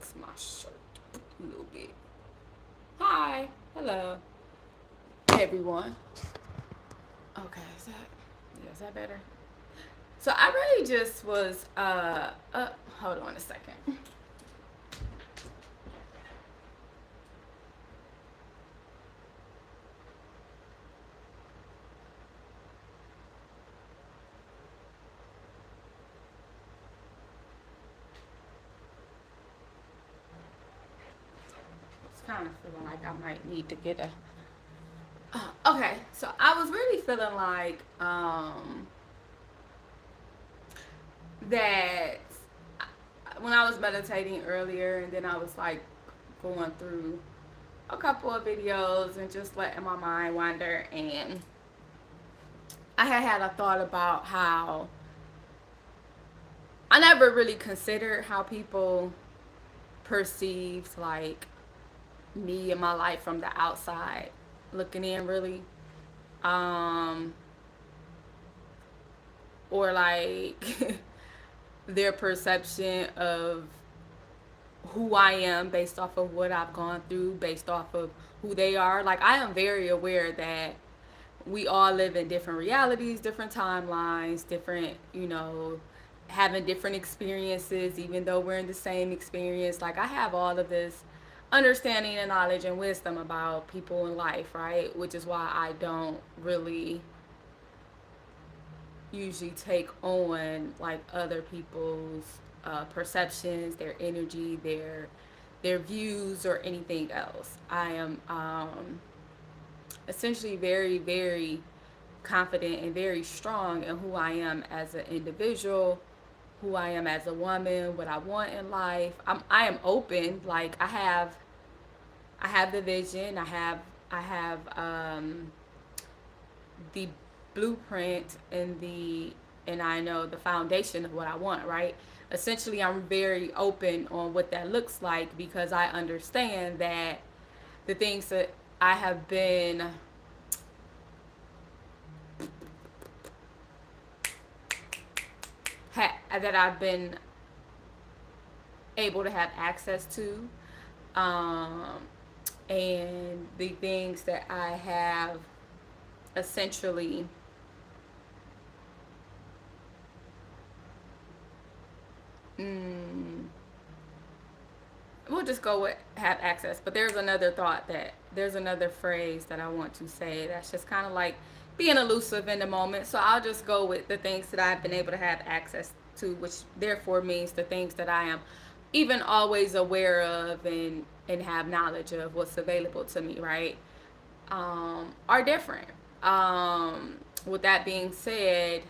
fix my shirt a little bit. Hi, hello, everyone. Okay, is that better? So I really just was hold on a second. It's kind of feeling like I might need to get a okay, so I was really feeling like that when I was meditating earlier, and then I was like going through a couple of videos and just letting my mind wander, and I had a thought about how I never really considered how people perceived like me and my life from the outside looking in, really, um or like their perception of who I am based off of what I've gone through, based off of who they are. Like, I am very aware that we all live in different realities, different timelines, different, having different experiences, even though we're in the same experience. Like, I have all of this understanding and knowledge and wisdom about people in life, right? Which is why I don't really usually take on like other people's perceptions, their energy, their views, or anything else. I am essentially very, very confident and very strong in who I am as an individual, who I am as a woman, what I want in life. I am open. Like, I have the vision. I have the blueprint and I know the foundation of what I want, right? Essentially, I'm very open on what that looks like because I understand that the things that I have been that I've been able to have access to, um, and the things that I have essentially mm, we'll just go with have access. But there's another phrase that I want to say that's just kind of like being elusive in the moment. So I'll just go with the things that I've been able to have access to, which therefore means the things that I am even always aware of and have knowledge of what's available to me, right? Are different. With that being said,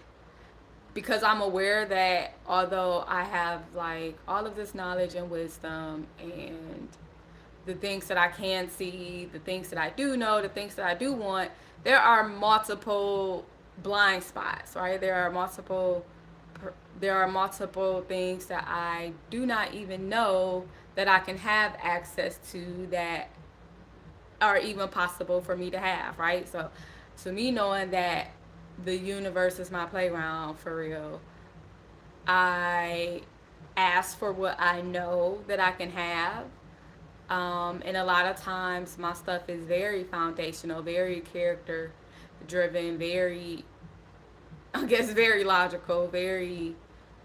because I'm aware that although I have like all of this knowledge and wisdom and the things that I can see, the things that I do know, the things that I do want, there are multiple blind spots, right? There are multiple things that I do not even know that I can have access to that are even possible for me to have, right? So me knowing that the universe is my playground for real, I ask for what I know that I can have. And a lot of times my stuff is very foundational, very character driven, very, I guess, very logical, very,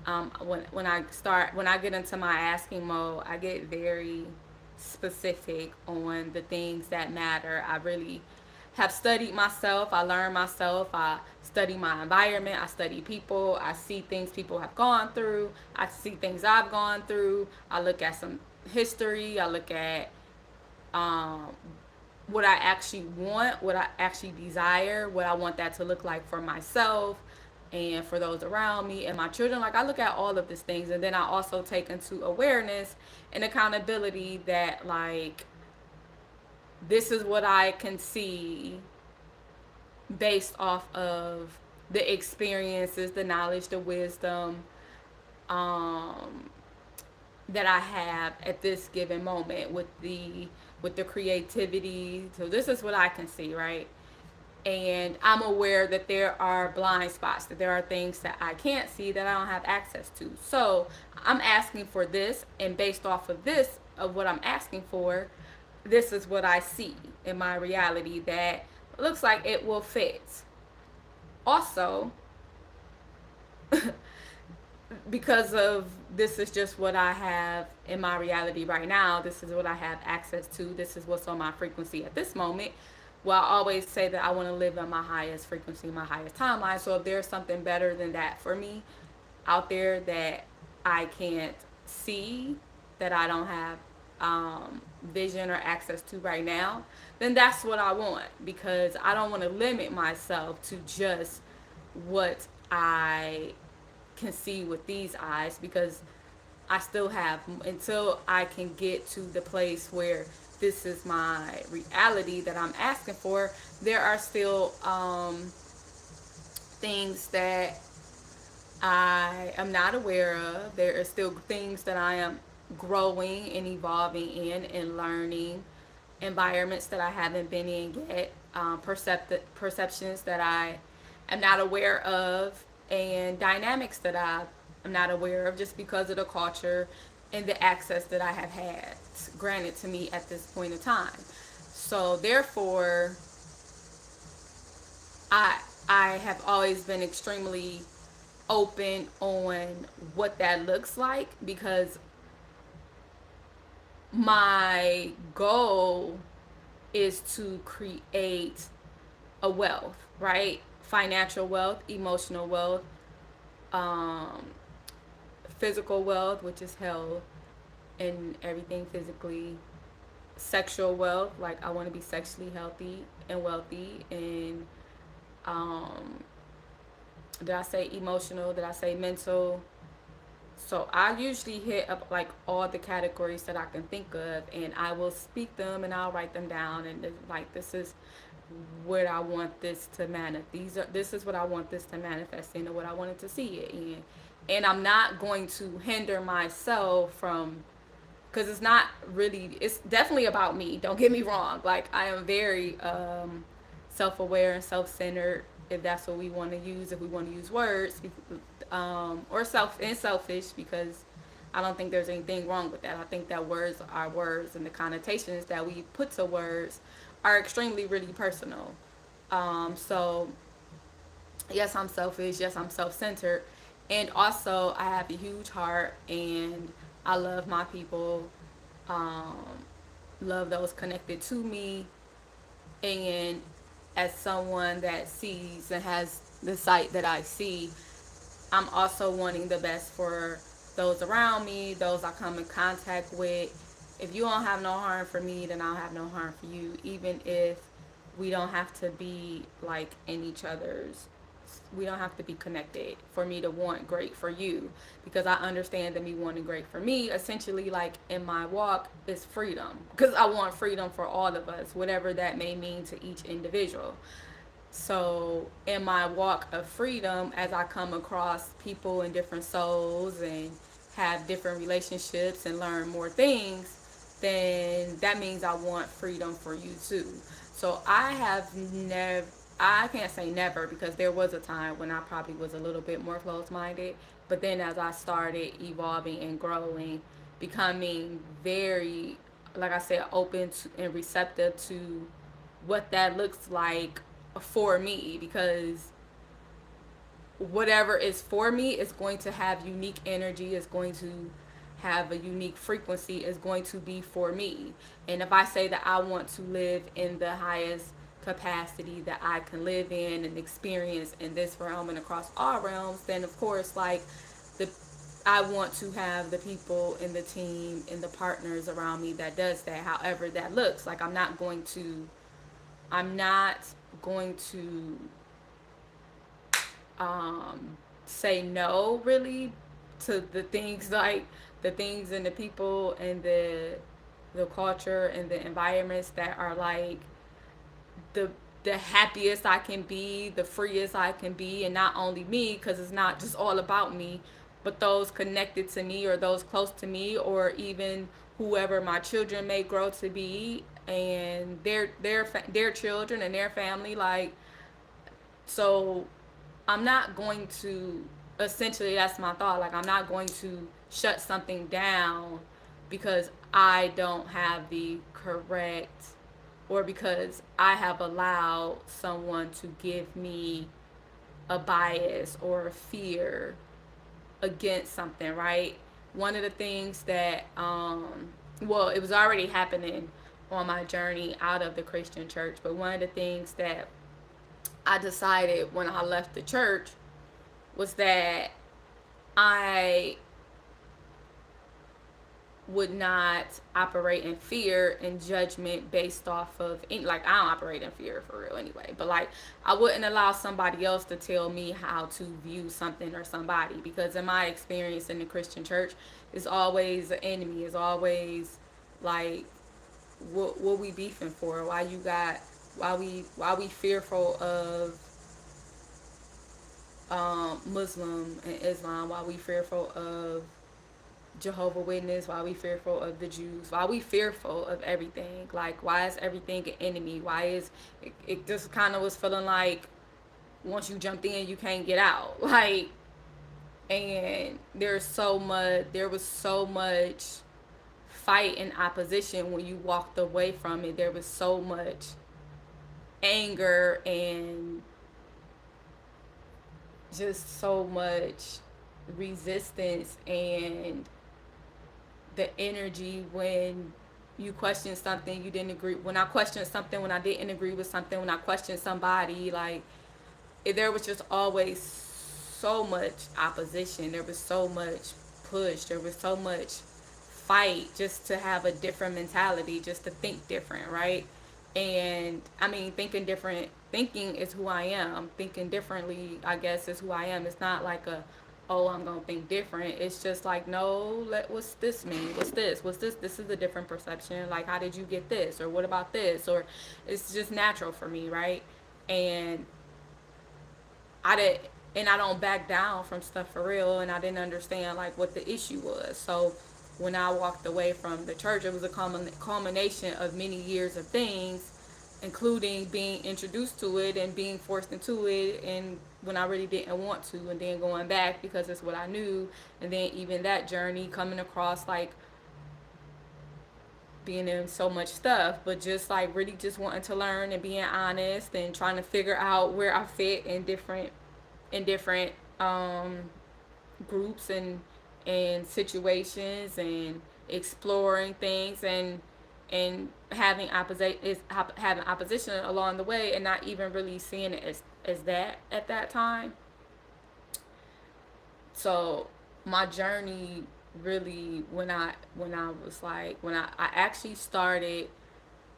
when I get into my asking mode, I get very specific on the things that matter. I really have studied myself. I learn myself. I study my environment. I study people. I see things people have gone through. I see things I've gone through. I look at some history. I look at um, what I actually want, what I actually desire, what I want that to look like for myself and for those around me and my children. Like, I look at all of these things, and then I also take into awareness and accountability that, like, this is what I can see based off of the experiences, the knowledge, the wisdom, um, that I have at this given moment with the creativity. So this is what I can see, right? And I'm aware that there are blind spots, that there are things that I can't see that I don't have access to. So I'm asking for this, and based off of this, of what I'm asking for, this is what I see in my reality that looks like it will fit. Also, because of this is just what I have in my reality right now, this is what I have access to, this is what's on my frequency at this moment. Well, I always say that I want to live on my highest frequency, my highest timeline. So if there's something better than that for me out there that I can't see, that I don't have vision or access to right now, then that's what I want, because I don't want to limit myself to just what I can see with these eyes, because I still have, until I can get to the place where this is my reality that I'm asking for, there are still things that I am not aware of. There are still things that I am growing and evolving in and learning, environments that I haven't been in yet, perceptions that I am not aware of, and dynamics that I am not aware of just because of the culture and the access that I have had granted to me at this point in time. So therefore, I I have always been extremely open on what that looks like, because my goal is to create a wealth, right? Financial wealth, emotional wealth, um, physical wealth, which is health and everything physically, sexual wealth, like I want to be sexually healthy and wealthy, and um, did I say emotional? Did I say mental? So I usually hit up like all the categories that I can think of, and I will speak them and I'll write them down, and like this is what I want this to manifest. This is what I want this to manifest into, what I wanted to see it in, and I'm not going to hinder myself from, because it's not really, it's definitely about me, don't get me wrong. Like I am very self-aware and self-centered, if that's what we want to use, if we want to use words, or selfish, because I don't think there's anything wrong with that. I think that words are words, and the connotations that we put to words are extremely really personal. So yes, I'm selfish, yes, I'm self-centered, and also I have a huge heart, and I love my people, um, love those connected to me, and as someone that sees and has the sight that I see, I'm also wanting the best for those around me, those I come in contact with. If you don't have no harm for me, then I'll have no harm for you, even if we don't have to be like in each other's, we don't have to be connected for me to want great for you, because I understand that me wanting great for me, essentially, like in my walk, is freedom, because I want freedom for all of us, whatever that may mean to each individual. So in my walk of freedom, as I come across people and different souls and have different relationships and learn more things, then that means I want freedom for you too. So I have never, I can't say never, because there was a time when I probably was a little bit more closed minded. But then as I started evolving and growing, becoming very, like I said, open to, and receptive to what that looks like for me, because whatever is for me is going to have unique energy, is going to have a unique frequency, is going to be for me. And if I say that I want to live in the highest capacity that I can live in and experience in this realm and across all realms, then of course, like, the I want to have the people in the team and the partners around me that does that, however that looks. Like I'm not going to say no really to the things, like the things and the people and the culture and the environments that are like the the happiest I can be, the freest I can be, and not only me, because it's not just all about me, but those connected to me or those close to me, or even whoever my children may grow to be, and their children and their family. Like So I'm not going to, essentially, that's my thought. Like, I'm not going to shut something down because I don't have the correct, or because I have allowed someone to give me a bias or a fear against something, right? One of the things that, well, it was already happening on my journey out of the Christian church, but one of the things that I decided when I left the church was that I would not operate in fear and judgment based off of any, like, I don't operate in fear for real anyway, but like, I wouldn't allow somebody else to tell me how to view something or somebody, because in my experience in the Christian church, it's always an enemy. It's always like, what we beefing for? Why you got, why we fearful of Muslim and Islam? Why we fearful of Jehovah Witness? Why we fearful of the Jews? Why we fearful of everything? Like, why is everything an enemy? Why is it just kind of was feeling like once you jumped in, you can't get out. Like, and there was so much fight and opposition when you walked away from it. There was so much anger and just so much resistance, and the energy when you question something you didn't agree, when I questioned something, when I didn't agree with something, when I questioned somebody, like, there was just always so much opposition. There was so much push. There was so much fight just to have a different mentality, just to think different, right? And I mean, thinking is who I am. Thinking differently, I guess, is who I am. It's not like a, oh, I'm gonna think different. It's just like, no, what's this mean? What's this? This is a different perception. Like, how did you get this? Or what about this? Or it's just natural for me, right? And I did, and I don't back down from stuff for real. And I didn't understand like what the issue was. So when I walked away from the church, it was a culmination of many years of things, including being introduced to it and being forced into it, and when I really didn't want to, and then going back because it's what I knew, and then even that journey coming across like being in so much stuff, but just like really just wanting to learn and being honest and trying to figure out where I fit in different groups and situations, and exploring things, and having opposition along the way, and not even really seeing it as that at that time. So my journey really, when I was like, I actually started,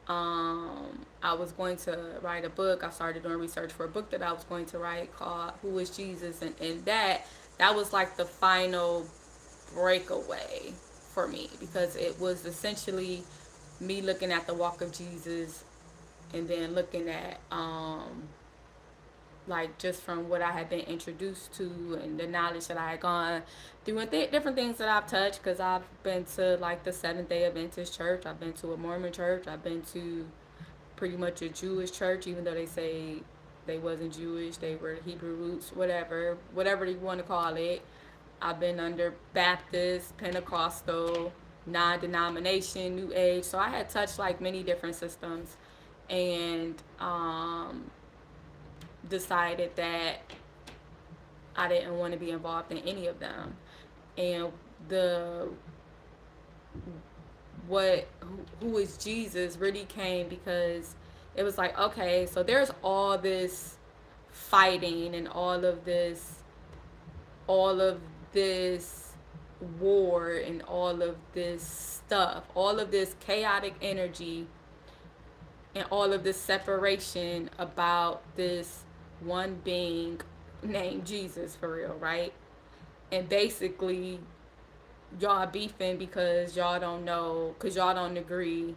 I was going to write a book. I started doing research for a book that I was going to write called Who is Jesus, and that was like the final breakaway for me, because it was essentially me looking at the walk of Jesus, and then looking at like just from what I had been introduced to and the knowledge that I had gone through, and different things that I've touched, because I've been to like the Seventh Day Adventist church, I've been to a Mormon church, I've been to pretty much a Jewish church, even though they say they wasn't Jewish, they were Hebrew roots, whatever you want to call it. I've been under Baptist, Pentecostal, non-denomination, New Age, so I had touched like many different systems, and decided that I didn't want to be involved in any of them. And the what who is Jesus really came because it was like, okay, so there's all this fighting and all of this war and all of this stuff, all of this chaotic energy and all of this separation about this one being named Jesus, for real, right? And basically, y'all beefing because y'all don't know, because y'all don't agree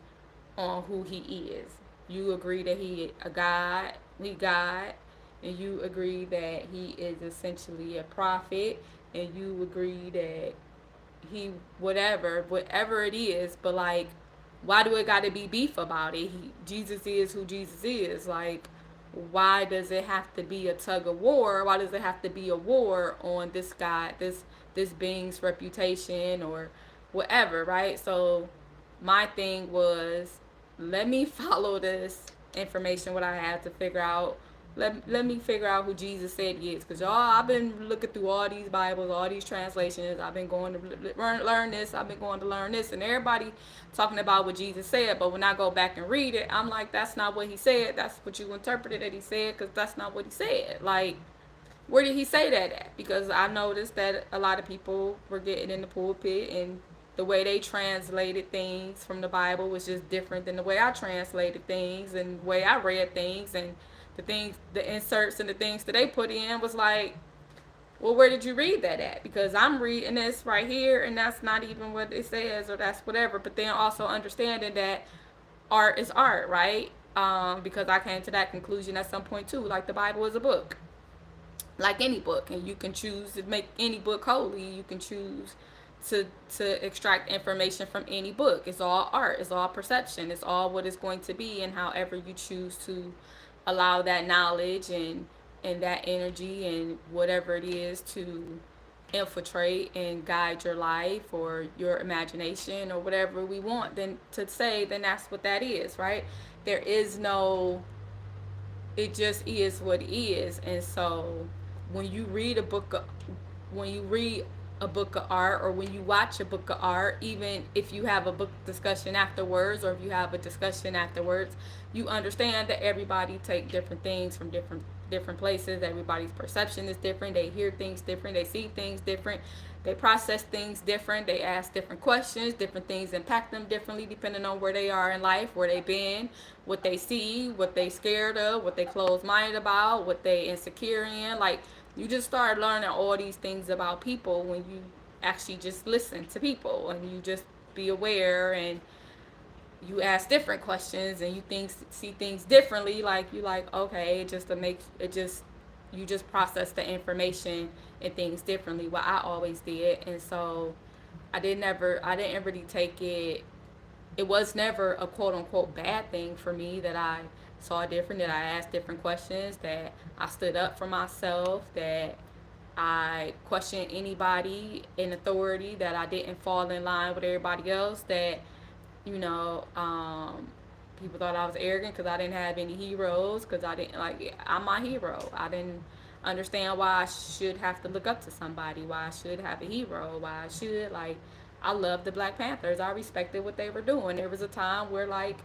on who he is. You agree that he God, and you agree that he is essentially a prophet, and you agree that he whatever it is, but like, why do it got to be beef about it? Jesus is who Jesus is. Like, why does it have to be a tug of war? Why does it have to be a war on this guy, this being's reputation or whatever, right? So my thing was, let me follow this information, what I had to figure out. Let me figure out who Jesus said he is. Because y'all, I've been looking through all these Bibles, all these translations. I've been going to learn this. I've been going to learn this. And everybody talking about what Jesus said. But when I go back and read it, I'm like, that's not what he said. That's what you interpreted that he said, because that's not what he said. Like, where did he say that at? Because I noticed that a lot of people were getting in the pulpit, and the way they translated things from the Bible was just different than the way I translated things and the way I read things, and the inserts and the things that they put in was like, well, where did you read that at? Because I'm reading this right here, and that's not even what it says, or that's whatever. But then also understanding that art is art, right? Because I came to that conclusion at some point too. Like, the Bible is a book, like any book, and you can choose to make any book holy. You can choose to extract information from any book. It's all art. It's all perception. It's all what it's going to be, and however you choose to allow that knowledge and that energy and whatever it is to infiltrate and guide your life or your imagination or whatever we want then to say, then that's what that is, right? There is no, it just is what it is. And so when you read a book of, when you read a book of art, or when you watch a book of art, even if you have a book discussion afterwards, or if you have a discussion afterwards, you understand that everybody take different things from different places. Everybody's perception is different. They hear things different. They see things different. They process things different. They ask different questions. Different things impact them differently depending on where they are in life, where they've been, what they see, what they scared of, what they closed minded about, what they insecure in. Like, you just start learning all these things about people when you actually just listen to people, and you just be aware, and you ask different questions, and you see things differently. Like, you like, okay, it just to make it just, you just process the information and things differently, what I always did. And so I didn't really take it, it was never a quote unquote bad thing for me that I saw different, that I asked different questions, that I stood up for myself, that I questioned anybody in authority, that I didn't fall in line with everybody else, that, you know, people thought I was arrogant because I didn't have any heroes, because I didn't, like, I'm my hero. I didn't understand why I should have to look up to somebody, why I should have a hero, why I should, like, I loved the Black Panthers. I respected what they were doing. There was a time where, like,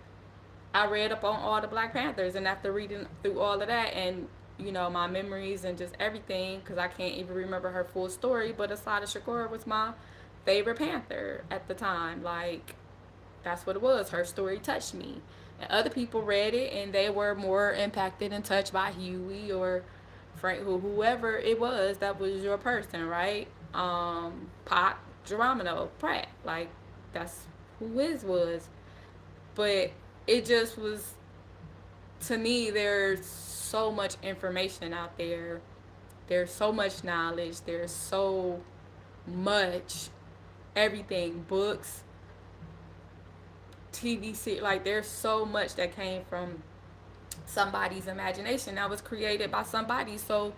I read up on all the Black Panthers, and after reading through all of that, and my memories and just everything, because I can't even remember her full story, but Assata Shakur was my favorite Panther at the time. Like, that's what it was. Her story touched me. And other people read it, and they were more impacted and touched by Huey or Frank, whoever it was that was your person, right? Pop, Geronimo, Pratt. Like, that's who his was. But it just was, to me, there's so much information out there. There's so much knowledge. There's so much everything, books, TV series. Like, there's so much that came from somebody's imagination that was created by somebody. So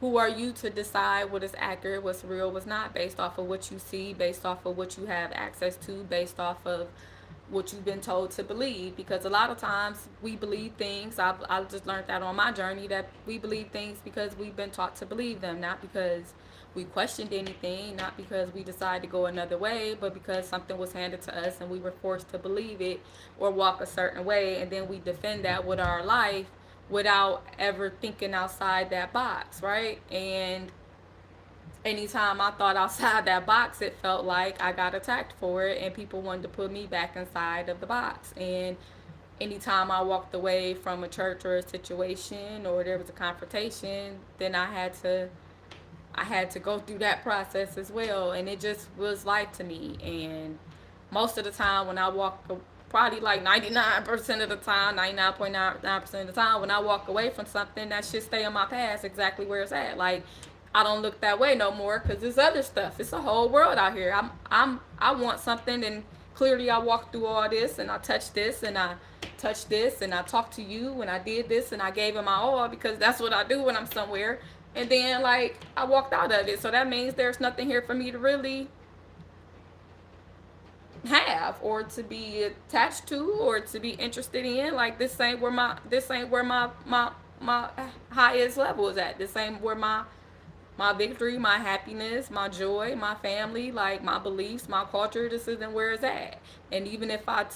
who are you to decide what is accurate, what's real, what's not, based off of what you see, based off of what you have access to, based off of what you've been told to believe? Because a lot of times we believe things. I've just learned that on my journey, that we believe things because we've been taught to believe them, not because we questioned anything, not because we decided to go another way, but because something was handed to us and we were forced to believe it or walk a certain way, and then we defend that with our life without ever thinking outside that box, right? And anytime I thought outside that box, it felt like I got attacked for it, and people wanted to put me back inside of the box. And anytime I walked away from a church or a situation, or there was a confrontation, then I had to go through that process as well, and it just was life to me. And most of the time when I walk, probably like 99% of the time, 99.99% of the time, when I walk away from something, that shit stay in my past exactly where it's at. Like, I don't look that way no more, because there's other stuff. It's a whole world out here. I want something, and clearly I walked through all this, and I touched this, and I touched this and I talked to you and I did this and I gave it my all because that's what I do when I'm somewhere. And then like I walked out of it. So that means there's nothing here for me to really have or to be attached to or to be interested in. Like this ain't where my highest level is at. This ain't where my victory, my happiness, my joy, my family, like my beliefs, my culture, this isn't where it's at. And even if I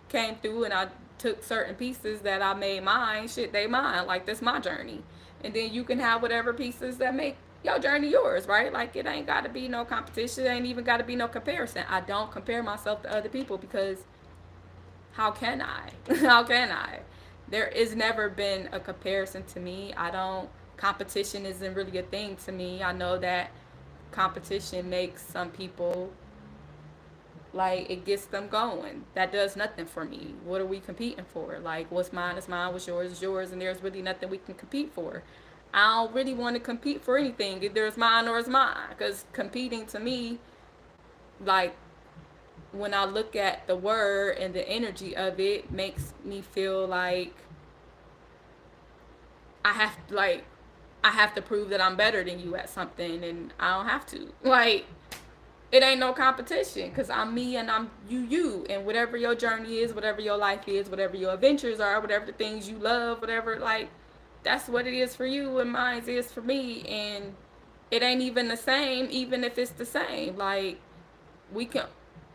came through and I took certain pieces that I made mine, shit, they mine. Like, that's my journey. And then you can have whatever pieces that make your journey yours, right? Like, it ain't got to be no competition. It ain't even got to be no comparison. I don't compare myself to other people because how can I? How can I? There is never been a comparison to me. I don't, competition isn't really a thing to me. I know that competition makes some people, like, it gets them going. That does nothing for me. What are we competing for? Like, what's mine is mine, what's yours is yours, and there's really nothing we can compete for. I don't really want to compete for anything. Either it's mine or it's mine. Because competing to me, like, when I look at the word and the energy of it, makes me feel like I have like I have to prove that I'm better than you at something, and I don't have to. Like, it ain't no competition because I'm me and I'm you, and whatever your journey is, whatever your life is, whatever your adventures are, whatever the things you love, whatever, like, that's what it is for you and mine is for me. And it ain't even the same, even if it's the same. Like, we can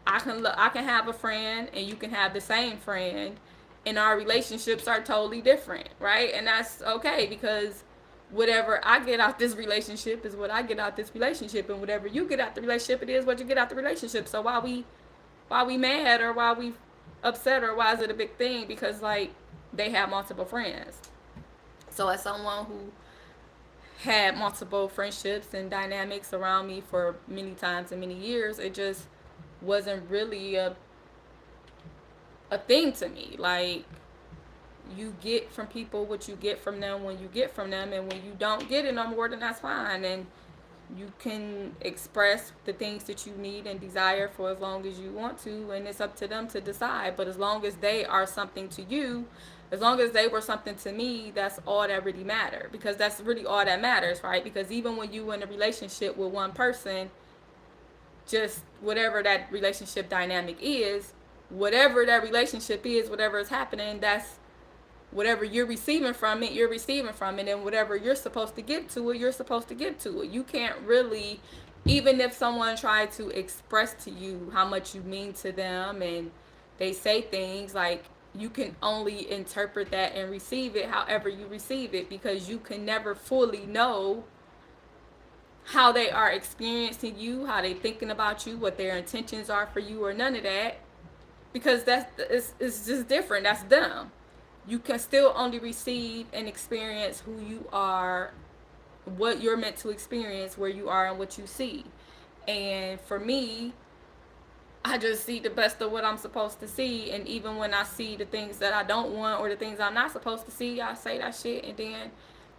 I can have a friend and you can have the same friend, and our relationships are totally different, right? And that's okay because whatever I get out this relationship is what I get out this relationship, and whatever you get out the relationship, it is what you get out the relationship. So why we mad or why we upset or why is it a big thing? Because like they have multiple friends. So as someone who had multiple friendships and dynamics around me for many times and many years, it just wasn't really a thing to me. Like, you get from people what you get from them when you get from them, and when you don't get it no more, then that's fine. And you can express the things that you need and desire for as long as you want to, and it's up to them to decide. But as long as they are something to you, as long as they were something to me, that's all that really matter, because that's really all that matters, right? Because even when you in a relationship with one person, just whatever that relationship dynamic is, whatever that relationship is, whatever is happening, that's whatever you're receiving from it, you're receiving from it. And whatever you're supposed to give to it, you're supposed to give to it. You can't really, even if someone tried to express to you how much you mean to them and they say things, like, you can only interpret that and receive it however you receive it, because you can never fully know how they are experiencing you, how they thinking about you, what their intentions are for you, or none of that, because it's just different. That's them. You can still only receive and experience who you are, what you're meant to experience, where you are, and what you see. And for me, I just see the best of what I'm supposed to see. And even when I see the things that I don't want or the things I'm not supposed to see, I say that shit. And then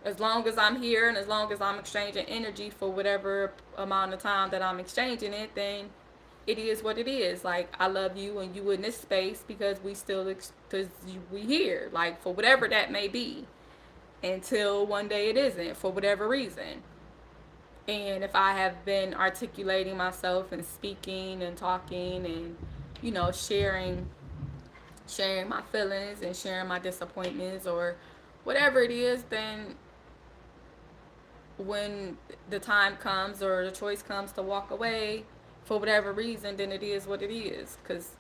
as long as I'm here and as long as I'm exchanging energy for whatever amount of time that I'm exchanging it, then it is what it is. Like, I love you and you in this space because because we here, like, for whatever that may be, until one day it isn't, for whatever reason. And if I have been articulating myself and speaking and talking and, sharing my feelings and sharing my disappointments or whatever it is, then when the time comes or the choice comes to walk away for whatever reason, then it is what it is. Because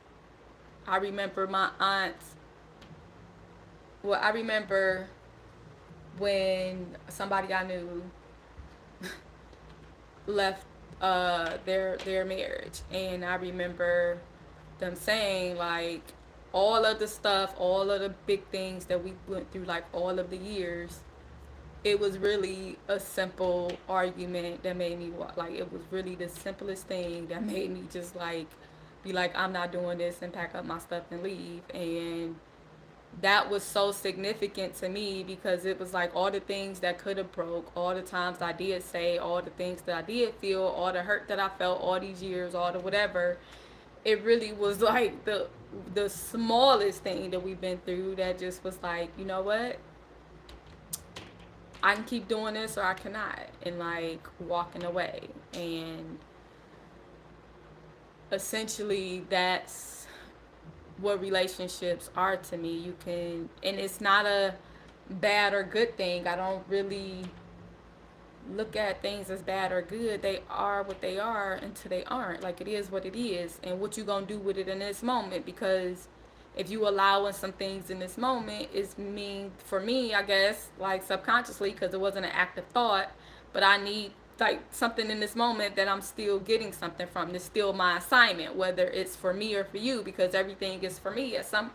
I remember my aunts, well, I remember when somebody I knew left their marriage, and I remember them saying, like, all of the stuff, all of the big things that we went through, like, all of the years, it was really a simple argument that made me walk. Like, it was really the simplest thing that made me just, like, be like, I'm not doing this, and pack up my stuff and leave. And that was so significant to me, because it was like all the things that could have broke, all the times I did say, all the things that I did feel, all the hurt that I felt all these years, all the whatever, it really was like the smallest thing that we've been through that just was like, you know what, I can keep doing this or I cannot, and like walking away. And essentially that's what relationships are to me. You can, and it's not a bad or good thing. I don't really look at things as bad or good. They are what they are until they aren't. Like, it is what it is, and what you gonna do with it in this moment. Because if you allowing some things in this moment, is mean for me, I guess, like subconsciously, because it wasn't an active thought, but I need like something in this moment that I'm still getting something from. It's still my assignment, whether it's for me or for you, because everything is for me at some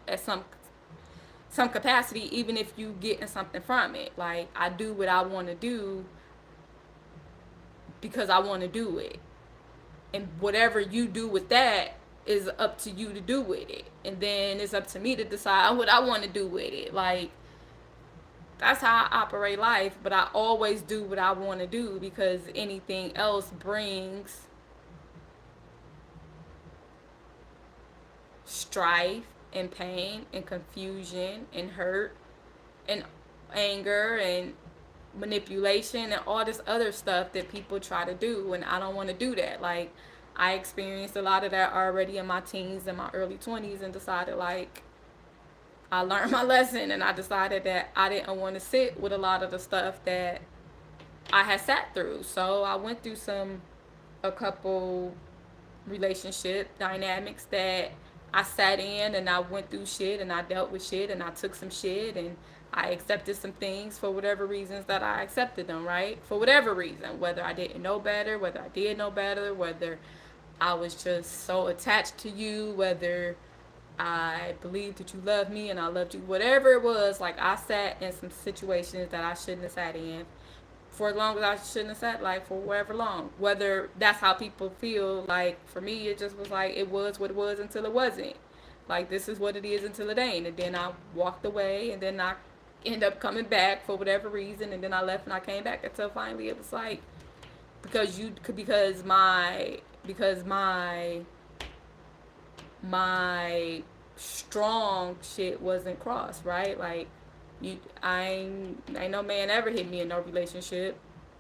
capacity, even if you getting something from it. Like, I do what I want to do because I want to do it. And whatever you do with that is up to you to do with it. And then it's up to me to decide what I want to do with it. Like, that's how I operate life. But I always do what I want to do, because anything else brings strife and pain and confusion and hurt and anger and manipulation and all this other stuff that people try to do. And I don't want to do that. Like, I experienced a lot of that already in my teens and my early 20s, and decided, like, I learned my lesson, and I decided that I didn't want to sit with a lot of the stuff that I had sat through. So I went through a couple relationship dynamics that I sat in, and I went through shit, and I dealt with shit, and I took some shit, and I accepted some things for whatever reasons that I accepted them, right? For whatever reason, whether I didn't know better, whether I did know better, whether I was just so attached to you, whether I believed that you loved me and I loved you, whatever it was. Like, I sat in some situations that I shouldn't have sat in for as long as I shouldn't have sat, like, for whatever long. Whether that's how people feel, like, for me, it just was like, it was what it was until it wasn't. Like, this is what it is until it ain't. And then I walked away, and then I end up coming back for whatever reason, and then I left and I came back until finally it was like, because my strong shit wasn't crossed, right? Like, ain't no man ever hit me in no relationship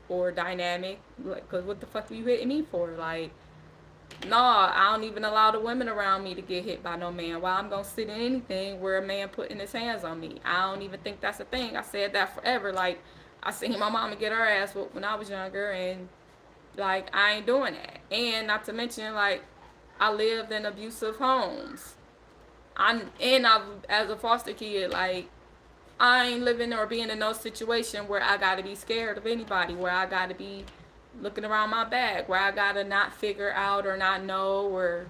or dynamic. Like, cause what the fuck are you hitting me for? Like, nah, I don't even allow the women around me to get hit by no man. Why I'm gonna sit in anything where a man putting his hands on me? I don't even think that's a thing. I said that forever. Like, I seen my mama get her ass whooped when I was younger, and like, I ain't doing that. And not to mention, like, I lived in abusive homes. I've, as a foster kid, like, I ain't living or being in no situation where I gotta be scared of anybody, where I gotta be looking around my back, where I gotta not figure out or not know or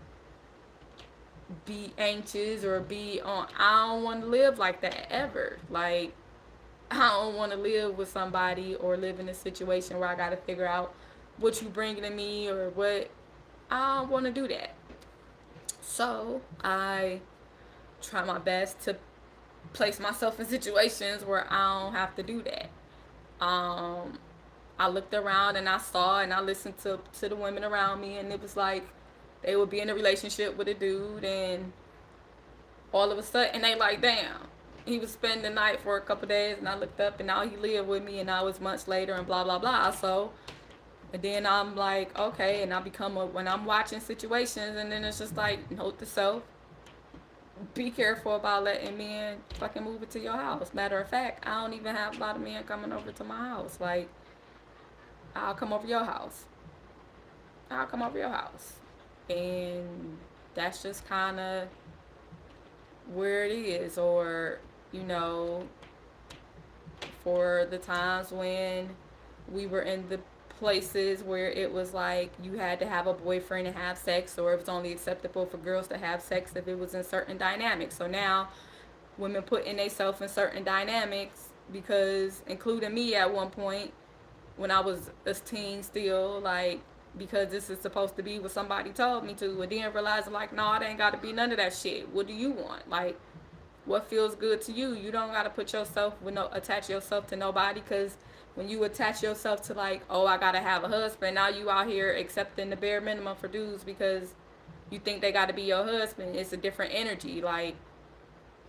be anxious or be on. I don't want to live like that ever. Like, I don't want to live with somebody or live in a situation where I gotta figure out what you bringing to me or what. I don't want to do that. So I try my best to place myself in situations where I don't have to do that. Um, I looked around and I saw and I listened to the women around me, and it was like they would be in a relationship with a dude, and all of a sudden they like, damn, he was spending the night for a couple days, and I looked up and now he lived with me, and now it's months later and blah blah blah. So, and then I'm like, okay, and I become when I'm watching situations, and then it's just like, note to self, be careful about letting men fucking move into your house. Matter of fact, I don't even have a lot of men coming over to my house. Like, I'll come over your house. I'll come over your house. And that's just kind of where it is. Or, you know, for the times when we were in the places where it was like you had to have a boyfriend to have sex, or it was only acceptable for girls to have sex if it was in certain dynamics. So now women putting themselves in certain dynamics, because including me at one point when I was a teen still, like, because this is supposed to be what somebody told me to, and then realizing, like, no, it ain't got to be none of that shit. What do you want? Like, what feels good to you? You don't got to put yourself with no, attach yourself to nobody, because when you attach yourself to, like, oh, I gotta have a husband, now you out here accepting the bare minimum for dudes because you think they got to be your husband, it's a different energy. Like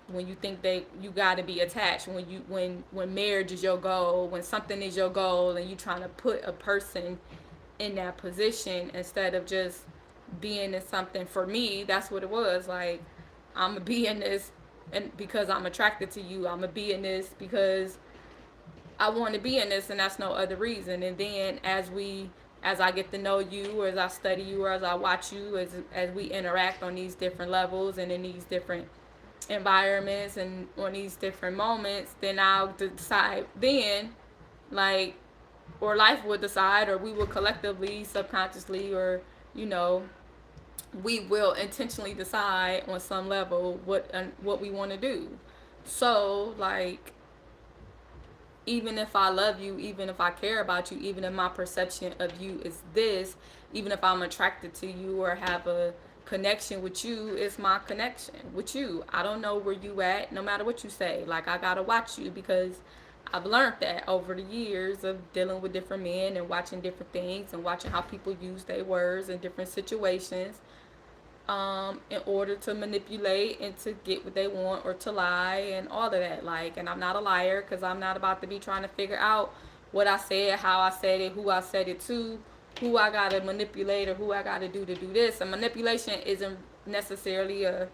when you think they you got to be attached, when marriage is your goal, when something is your goal, and you trying to put a person in that position instead of just being in something. For me, that's what it was. Like, I'm gonna be in this and because I'm attracted to you. I'm gonna be in this because I want to be in this, and that's no other reason. And then as I get to know you, or as I study you, or as I watch you, as we interact on these different levels and in these different environments and on these different moments, then I'll decide then, like, or life will decide, or we will collectively, subconsciously, or you know, we will intentionally decide on some level what we want to do. So like, even if I love you, even if I care about you, even if my perception of you is this, even if I'm attracted to you or have a connection with you, it's my connection with you. I don't know where you at, no matter what you say. Like, I gotta watch you because I've learned that over the years of dealing with different men and watching different things and watching how people use their words in different situations, in order to manipulate and to get what they want or to lie and all of that. Like, and I'm not a liar because I'm not about to be trying to figure out what I said, how I said it, who I said it to, who I gotta manipulate or who I gotta do to do this. And manipulation isn't necessarily a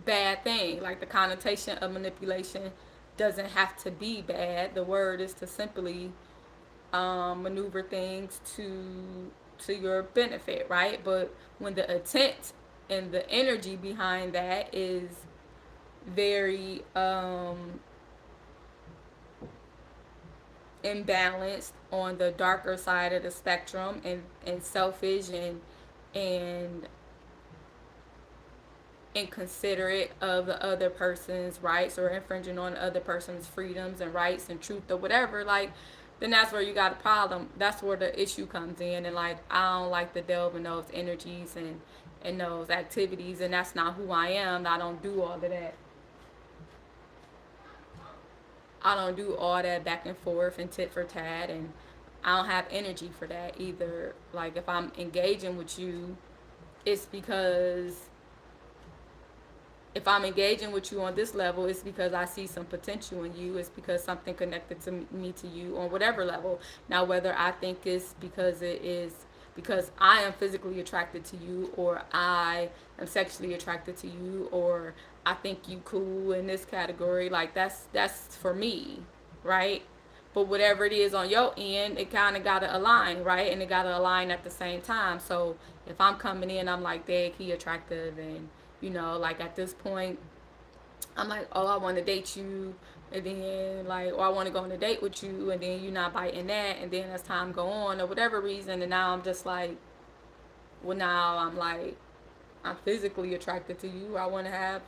bad thing. Like, the connotation of manipulation doesn't have to be bad. The word is to simply maneuver things to your benefit, right? But when the intent and the energy behind that is very imbalanced on the darker side of the spectrum, and selfish and inconsiderate of the other person's rights, or infringing on the other person's freedoms and rights and truth or whatever, like, then that's where you got a problem. That's where the issue comes in. And like, I don't like to delve in those energies and those activities, and that's not who I am. I don't do all of that. I don't do all that back and forth and tit for tat, and I don't have energy for that either. Like, if I'm engaging with you, it's because if I'm engaging with you on this level, it's because I see some potential in you. It's because something connected to me to you on whatever level. Now, whether I think it's because it is because I am physically attracted to you, or I am sexually attracted to you, or I think you cool in this category, like, that's for me, right? But whatever it is on your end, it kind of got to align, right? And it got to align at the same time. So if I'm coming in, I'm like, dang, he attractive, and like, at this point, I'm like, oh, I want to date you, and then like, oh, I want to go on a date with you, and then you're not biting that, and then as time go on or whatever reason, and now I'm just like, well, now I'm like, I'm physically attracted to you. I want to have,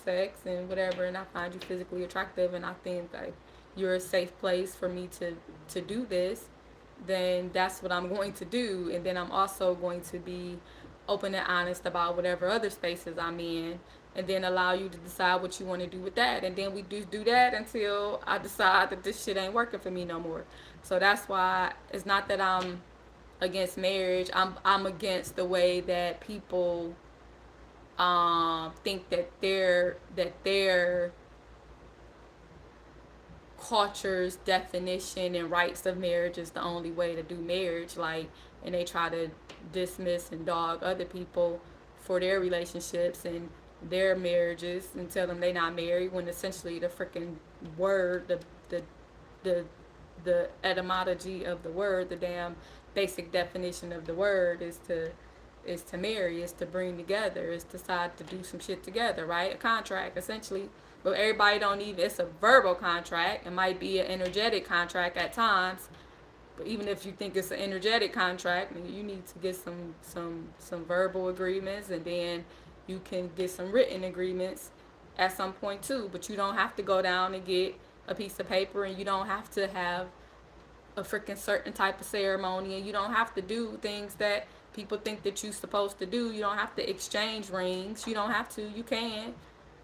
sex and whatever, and I find you physically attractive, and I think like you're a safe place for me to do this. Then that's what I'm going to do, and then I'm also going to be open and honest about whatever other spaces I'm in, and then allow you to decide what you want to do with that. And then we do that until I decide that this shit ain't working for me no more. So that's why it's not that I'm against marriage. I'm against the way that people think that their culture's definition and rights of marriage is the only way to do marriage, like, and they try to dismiss and dog other people for their relationships and their marriages and tell them they not married, when essentially the freaking word, the the etymology of the word, the damn basic definition of the word is to marry, is to bring together, is to decide to do some shit together, right? A contract, essentially. But everybody don't even, it's a verbal contract. It might be an energetic contract at times. But even if you think it's an energetic contract, you need to get some verbal agreements, and then you can get some written agreements at some point too. But you don't have to go down and get a piece of paper, and you don't have to have a freaking certain type of ceremony, and you don't have to do things that people think that you're supposed to do. You don't have to exchange rings. You don't have to. You can.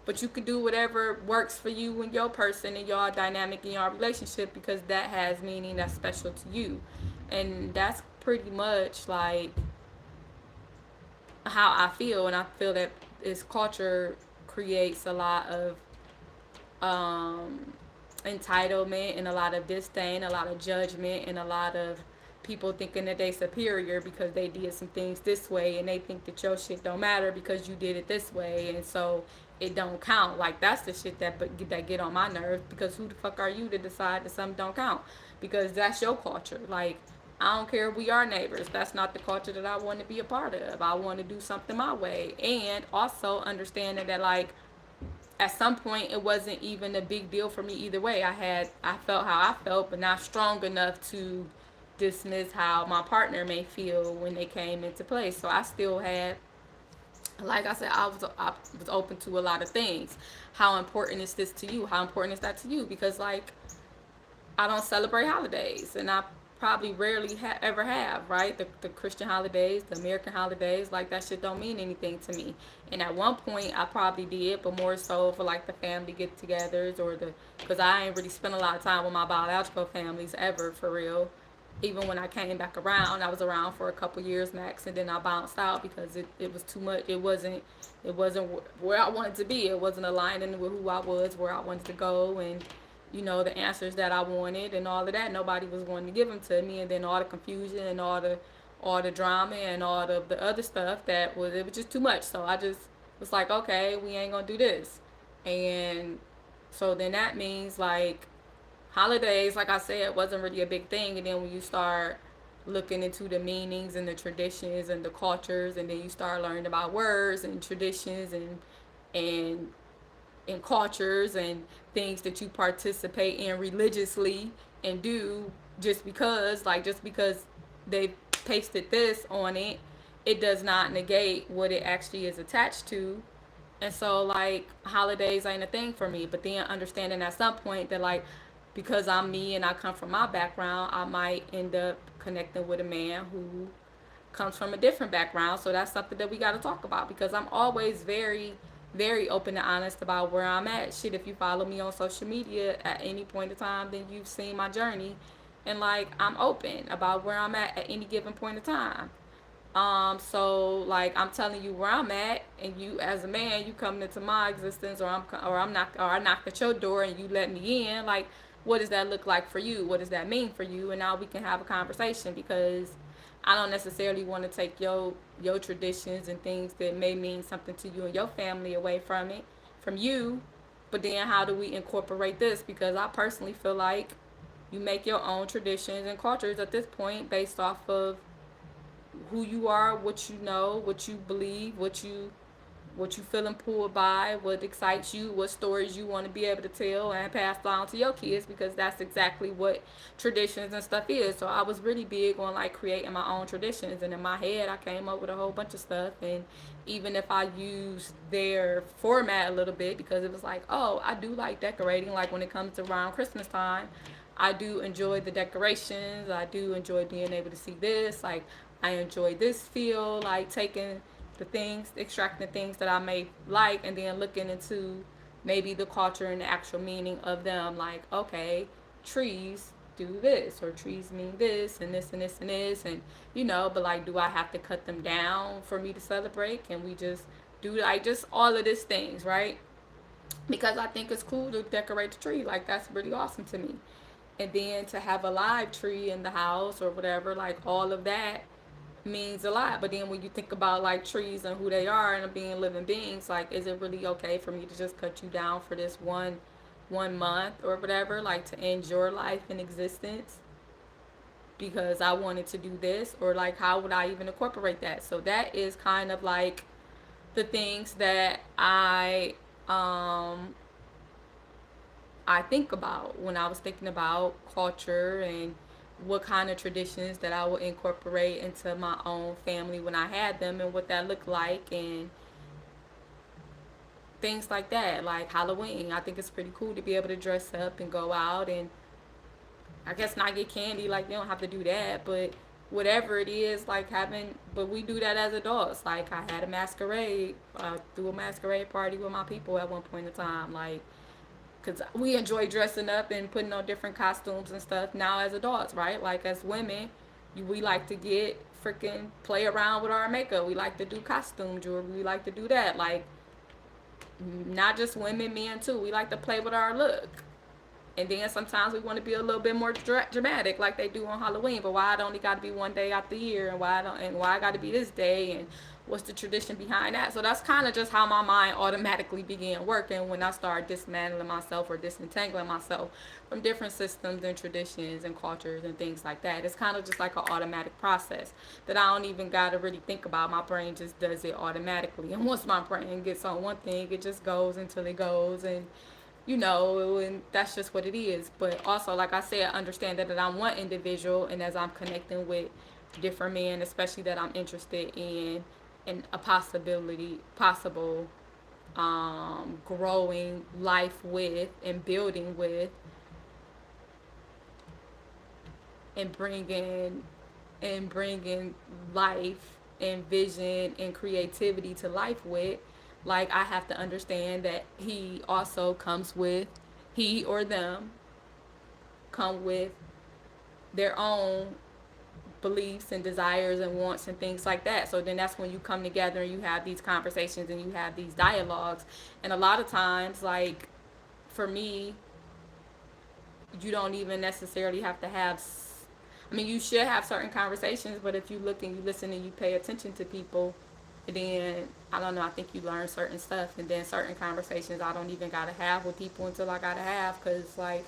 But you can do whatever works for you and your person and your dynamic in your relationship, because that has meaning that's special to you. And that's pretty much like how I feel, and I feel that this culture creates a lot of um, entitlement and a lot of disdain, a lot of judgment, and a lot of people thinking that they superior because they did some things this way, and they think that your shit don't matter because you did it this way, and so it don't count. Like that's the shit that get on my nerves, because who the fuck are you to decide that something don't count? Because that's your culture. Like I don't care if we are neighbors. That's not the culture that I want to be a part of. I want to do something my way, and also understanding that like at some point it wasn't even a big deal for me either way. I felt how I felt, but not strong enough to dismiss how my partner may feel when they came into play. So I still had, like I said, I was open to a lot of things. How important is this to you? How important is that to you? Because like I don't celebrate holidays, and I probably rarely ever have, right? The Christian holidays, the American holidays, like that shit don't mean anything to me. And at one point, I probably did, but more so for like the family get-togethers or because I ain't really spent a lot of time with my biological families ever for real. Even when I came back around, I was around for a couple years max, and then I bounced out because it was too much. It wasn't where I wanted to be. It wasn't aligning with who I was, where I wanted to go, and the answers that I wanted and all of that. Nobody was wanting to give them to me, and then all the confusion and all the drama and all the other stuff it was just too much. So I just was like, okay, we ain't gonna do this. And so then that means like holidays, like I said, wasn't really a big thing. And then when you start looking into the meanings and the traditions and the cultures, and then you start learning about words and traditions and and cultures and things that you participate in religiously and do, just because they pasted this on it, it does not negate what it actually is attached to. And so like holidays ain't a thing for me. But then understanding at some point that like because I'm me and I come from my background, I might end up connecting with a man who comes from a different background. So that's something that we got to talk about, because I'm always very, very open and honest about where I'm at. Shit, if you follow me on social media at any point in time, then you've seen my journey. And like, I'm open about where I'm at any given point in time. So like I'm telling you where I'm at, and you as a man, you coming into my existence, or I knock at your door and you let me in. Like, what does that look like for you? What does that mean for you? And now we can have a conversation, because I don't necessarily want to take your traditions and things that may mean something to you and your family away from you. But then how do we incorporate this? Because I personally feel like you make your own traditions and cultures at this point based off of who you are, what you know, what you believe, what you feeling pulled by, what excites you, what stories you want to be able to tell and pass on to your kids, because that's exactly what traditions and stuff is. So I was really big on like creating my own traditions, and in my head I came up with a whole bunch of stuff. And even if I used their format a little bit, because it was like, oh, I do like decorating, like when it comes to around Christmas time, I do enjoy the decorations. I do enjoy being able to see this. Like, I enjoy this feel, like taking the things, extracting the things that I may like, and then looking into maybe the culture and the actual meaning of them. Like, okay, trees do this, or trees mean this, and this, and this, and this, and but like, do I have to cut them down for me to celebrate? Can we just do like just all of these things, right? Because I think it's cool to decorate the tree. Like, that's really awesome to me. And then to have a live tree in the house or whatever, like all of that means a lot. But then when you think about like trees and who they are and being living beings, like, is it really okay for me to just cut you down for this one month or whatever, like to end your life in existence because I wanted to do this? Or like, how would I even incorporate that? So that is kind of like the things that I think about when I was thinking about culture, and what kind of traditions that I would incorporate into my own family when I had them, and what that looked like, and things like that. Like Halloween, I think it's pretty cool to be able to dress up and go out, and I guess not get candy. Like, you don't have to do that, but whatever it is, like but we do that as adults. Like, I had a masquerade, threw a masquerade party with my people at one point in time. Like, because we enjoy dressing up and putting on different costumes and stuff now as adults, right? Like, as women, We like to get freaking play around with our makeup. We like to do costume jewelry. We like to do that. Like, not just women, men too. We like to play with our look. And then sometimes we want to be a little bit more dramatic, like they do on Halloween. But why it only got to be one day out the year, and why I got to be this day, and what's the tradition behind that? So that's kind of just how my mind automatically began working when I started dismantling myself or disentangling myself from different systems and traditions and cultures and things like that. It's kind of just like an automatic process that I don't even got to really think about. My brain just does it automatically. And once my brain gets on one thing, it just goes until it goes, and and that's just what it is. But also, like I said, understand that I'm one individual, and as I'm connecting with different men, especially that I'm interested in a possible growing life with and building with, and bringing life and vision and creativity to life with, like I have to understand that he or them come with their own beliefs and desires and wants and things like that. So then that's when you come together and you have these conversations and you have these dialogues. And a lot of times, like for me, you don't even necessarily have to have, I mean, you should have certain conversations, but if you look and you listen and you pay attention to people, then I don't know, I think you learn certain stuff. And then certain conversations I don't even gotta have with people until I gotta have, because like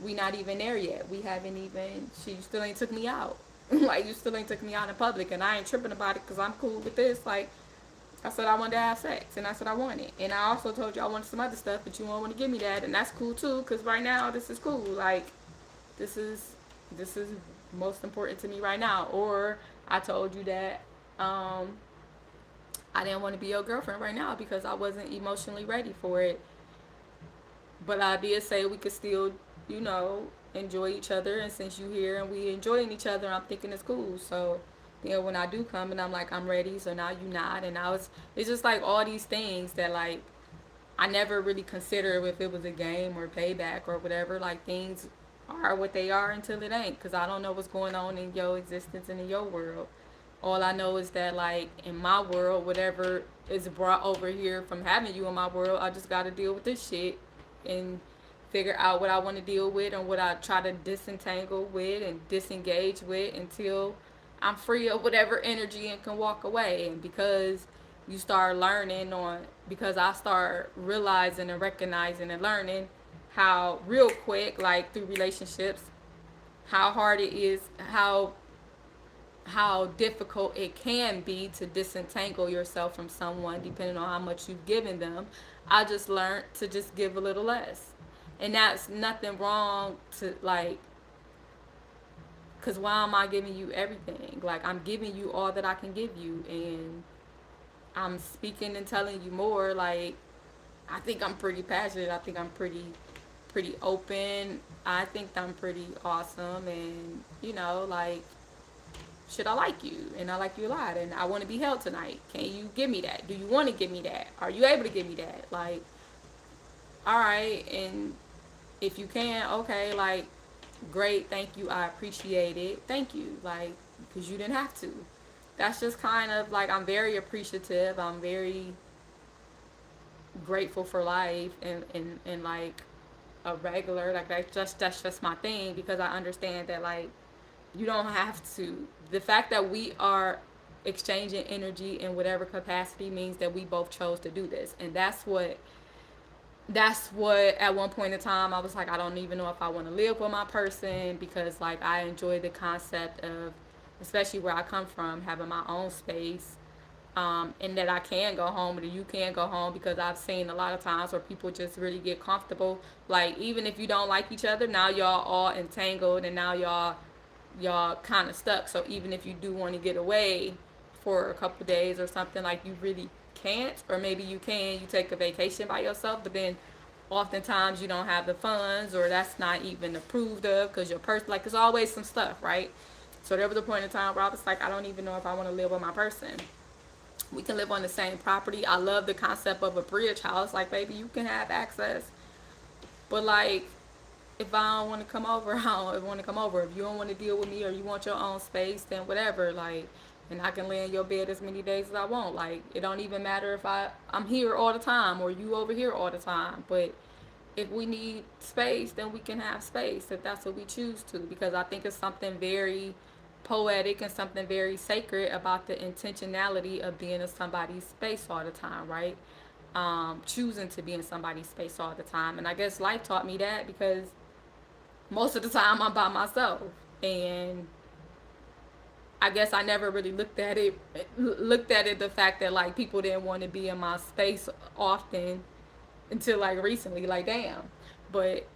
we not even there yet. We haven't even, she still ain't took me out. Like, you still ain't took me out in public, and I ain't tripping about it because I'm cool with this. Like, I said I wanted to have sex, and that's what I wanted. And I also told you I wanted some other stuff, but you don't want to give me that, and that's cool too, because right now this is cool. Like, this is most important to me right now. Or I told you that I didn't want to be your girlfriend right now because I wasn't emotionally ready for it. But I did say we could still, enjoy each other. And since you here and we enjoying each other, I'm thinking it's cool. So then when I do come and I'm like, I'm ready, so now you not. And it's just like all these things that like I never really consider if it was a game or payback or whatever. Like, things are what they are until it ain't, because I don't know what's going on in your existence and in your world. All I know is that, like, in my world, whatever is brought over here from having you in my world, I just got to deal with this shit and figure out what I want to deal with and what I try to disentangle with and disengage with until I'm free of whatever energy and can walk away. And you start learning because I start realizing and recognizing and learning how real quick, like through relationships, how hard it is, how difficult it can be to disentangle yourself from someone depending on how much you've given them. I just learned to just give a little less. And that's nothing wrong to, like, because why am I giving you everything? Like, I'm giving you all that I can give you, and I'm speaking and telling you more. Like, I think I'm pretty passionate. I think I'm pretty open. I think I'm pretty awesome, and like, should I like you? And I like you a lot, and I want to be held tonight. Can you give me that? Do you want to give me that? Are you able to give me that? Like, all right, and if you can, okay, like, great, thank you, I appreciate it, thank you, like, because you didn't have to. That's just kind of like, I'm very appreciative, I'm very grateful for life, and like a regular, like, that's just my thing, because I understand that, like, you don't have to. The fact that we are exchanging energy in whatever capacity means that we both chose to do this. And that's what at one point in time I was like, I don't even know if I want to live with my person, because like I enjoy the concept of, especially where I come from, having my own space, and that I can go home, or that you can go home, because I've seen a lot of times where people just really get comfortable. Like, even if you don't like each other, now y'all all entangled, and now y'all kind of stuck. So even if you do want to get away for a couple of days or something, like, you really can't. Or maybe you can, you take a vacation by yourself, but then oftentimes you don't have the funds, or that's not even approved of, because your person, like, there's always some stuff, right? So there was a point in time where I was like, I don't even know if I want to live with my person. We can live on the same property. I love the concept of a bridge house. Like, baby, you can have access, but like, if I don't want to come over, I don't want to come over. If you don't want to deal with me or you want your own space, then whatever. Like, and I can lay in your bed as many days as I want. Like, it don't even matter if I'm here all the time or you over here all the time. But if we need space, then we can have space if that's what we choose to. Because I think it's something very poetic and something very sacred about the intentionality of being in somebody's space all the time, right? Choosing to be in somebody's space all the time. And I guess life taught me that because most of the time I'm by myself. And I guess I never really looked at it the fact that like people didn't want to be in my space often until like recently. Like damn. But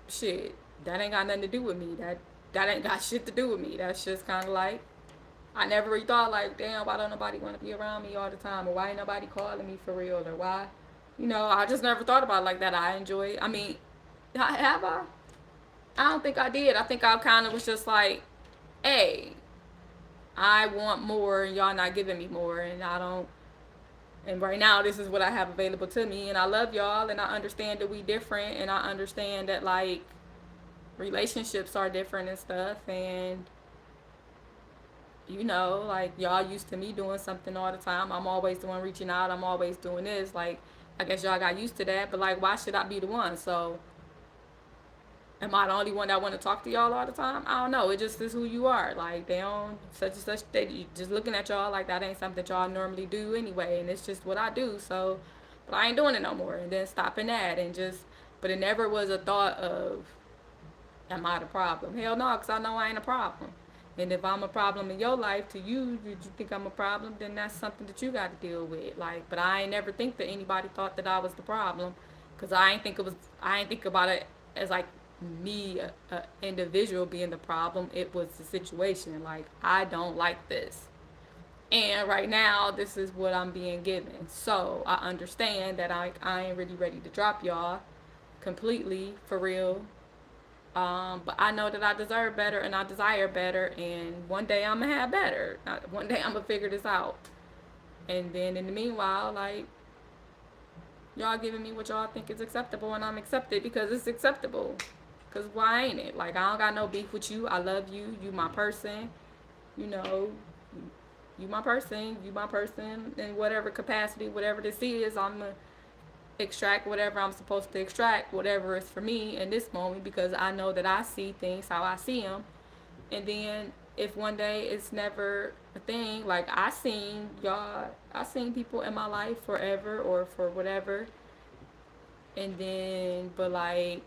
shit, that ain't got nothing to do with me. That ain't got shit to do with me. That's just kind of like I never really thought like, damn, why don't nobody want to be around me all the time, or why ain't nobody calling me for real, or why, I just never thought about it like that. I enjoy it. I mean, have I? I don't think I did. I think I kind of was just like, hey, I want more, and y'all not giving me more, and I don't. And right now, this is what I have available to me, and I love y'all, and I understand that we different, and I understand that like relationships are different and stuff, and like y'all used to me doing something all the time. I'm always the one reaching out. I'm always doing this. Like, I guess y'all got used to that, but like, why should I be the one? So, am I the only one that want to talk to y'all all the time? I don't know. It just is who you are. Like, they don't such and such. They just looking at y'all like that ain't something that y'all normally do anyway, and it's just what I do. So, but I ain't doing it no more. And then stopping that and just, but it never was a thought of, am I the problem? Hell no, because I know I ain't a problem. And if I'm a problem in your life to you, did you think I'm a problem? Then that's something that you got to deal with. Like, but I ain't never think that anybody thought that I was the problem, because I ain't think about it as like me, a individual being the problem. It was the situation. Like, I don't like this, and right now this is what I'm being given. So I understand that I ain't really ready to drop y'all completely for real. But I know that I deserve better and I desire better, and one day I'm gonna have better. One day I'm gonna figure this out. And then in the meanwhile, like, y'all giving me what y'all think is acceptable, and I'm accepted because it's acceptable. Cause why ain't it? Like, I don't got no beef with you. I love you. You my person. You know, you my person. You my person in whatever capacity, whatever this is. I'm gonna extract whatever I'm supposed to extract, whatever is for me in this moment, because I know that I see things how I see them. And then if one day it's never a thing, like I seen people in my life forever or for whatever, and then but like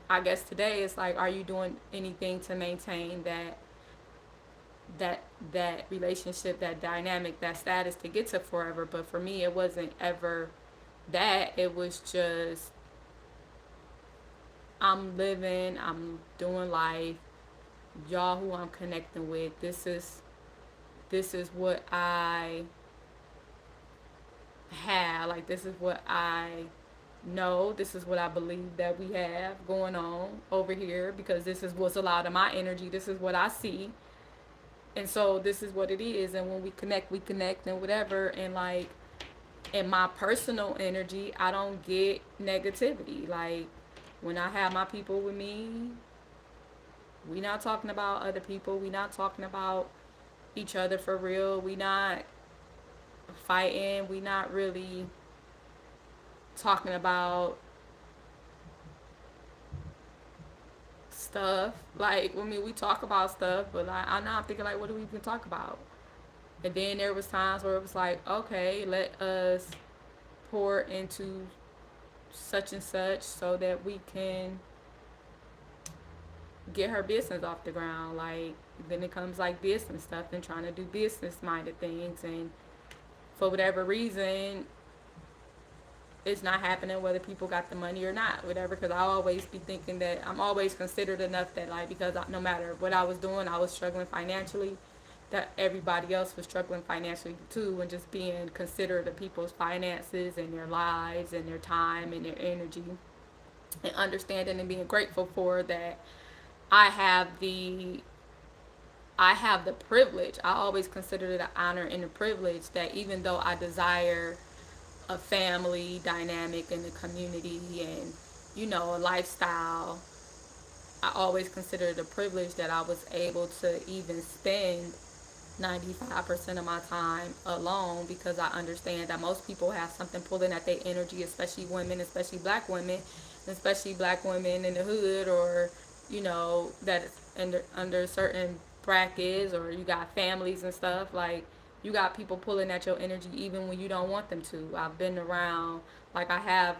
I guess today it's like, are you doing anything to maintain that that relationship, that dynamic, that status to get to forever? But for me, it wasn't ever that. It was just I'm living, I'm doing life. Y'all who I'm connecting with, this is what I have. Like, this is what I know. This is what I believe that we have going on over here, because this is what's a lot of my energy. This is what I see. And so this is what it is. And when we connect and whatever. And like, in my personal energy, I don't get negativity. Like, when I have my people with me, we not talking about other people. We not talking about each other for real. We not fighting. We not really talking about stuff. Like, I mean, we talk about stuff, but like, I'm not thinking like, what do we even talk about? And then there was times where it was like, okay, let us pour into such and such so that we can get her business off the ground. Like, then it comes like business stuff and trying to do business minded things, and for whatever reason it's not happening, whether people got the money or not, whatever. Because I always be thinking that I'm always considered enough, that like, because no matter what I was doing, I was struggling financially, that everybody else was struggling financially too, and just being considerate of people's finances and their lives and their time and their energy, and understanding and being grateful for that. I have the privilege. I always considered it an honor and a privilege that even though I desire a family dynamic in the community and, a lifestyle. I always consider it a privilege that I was able to even spend 95% of my time alone, because I understand that most people have something pulling at their energy, especially women, especially black women in the hood, or, that is under certain brackets, or you got families and stuff. Like, you got people pulling at your energy even when you don't want them to. I've been around, like, I have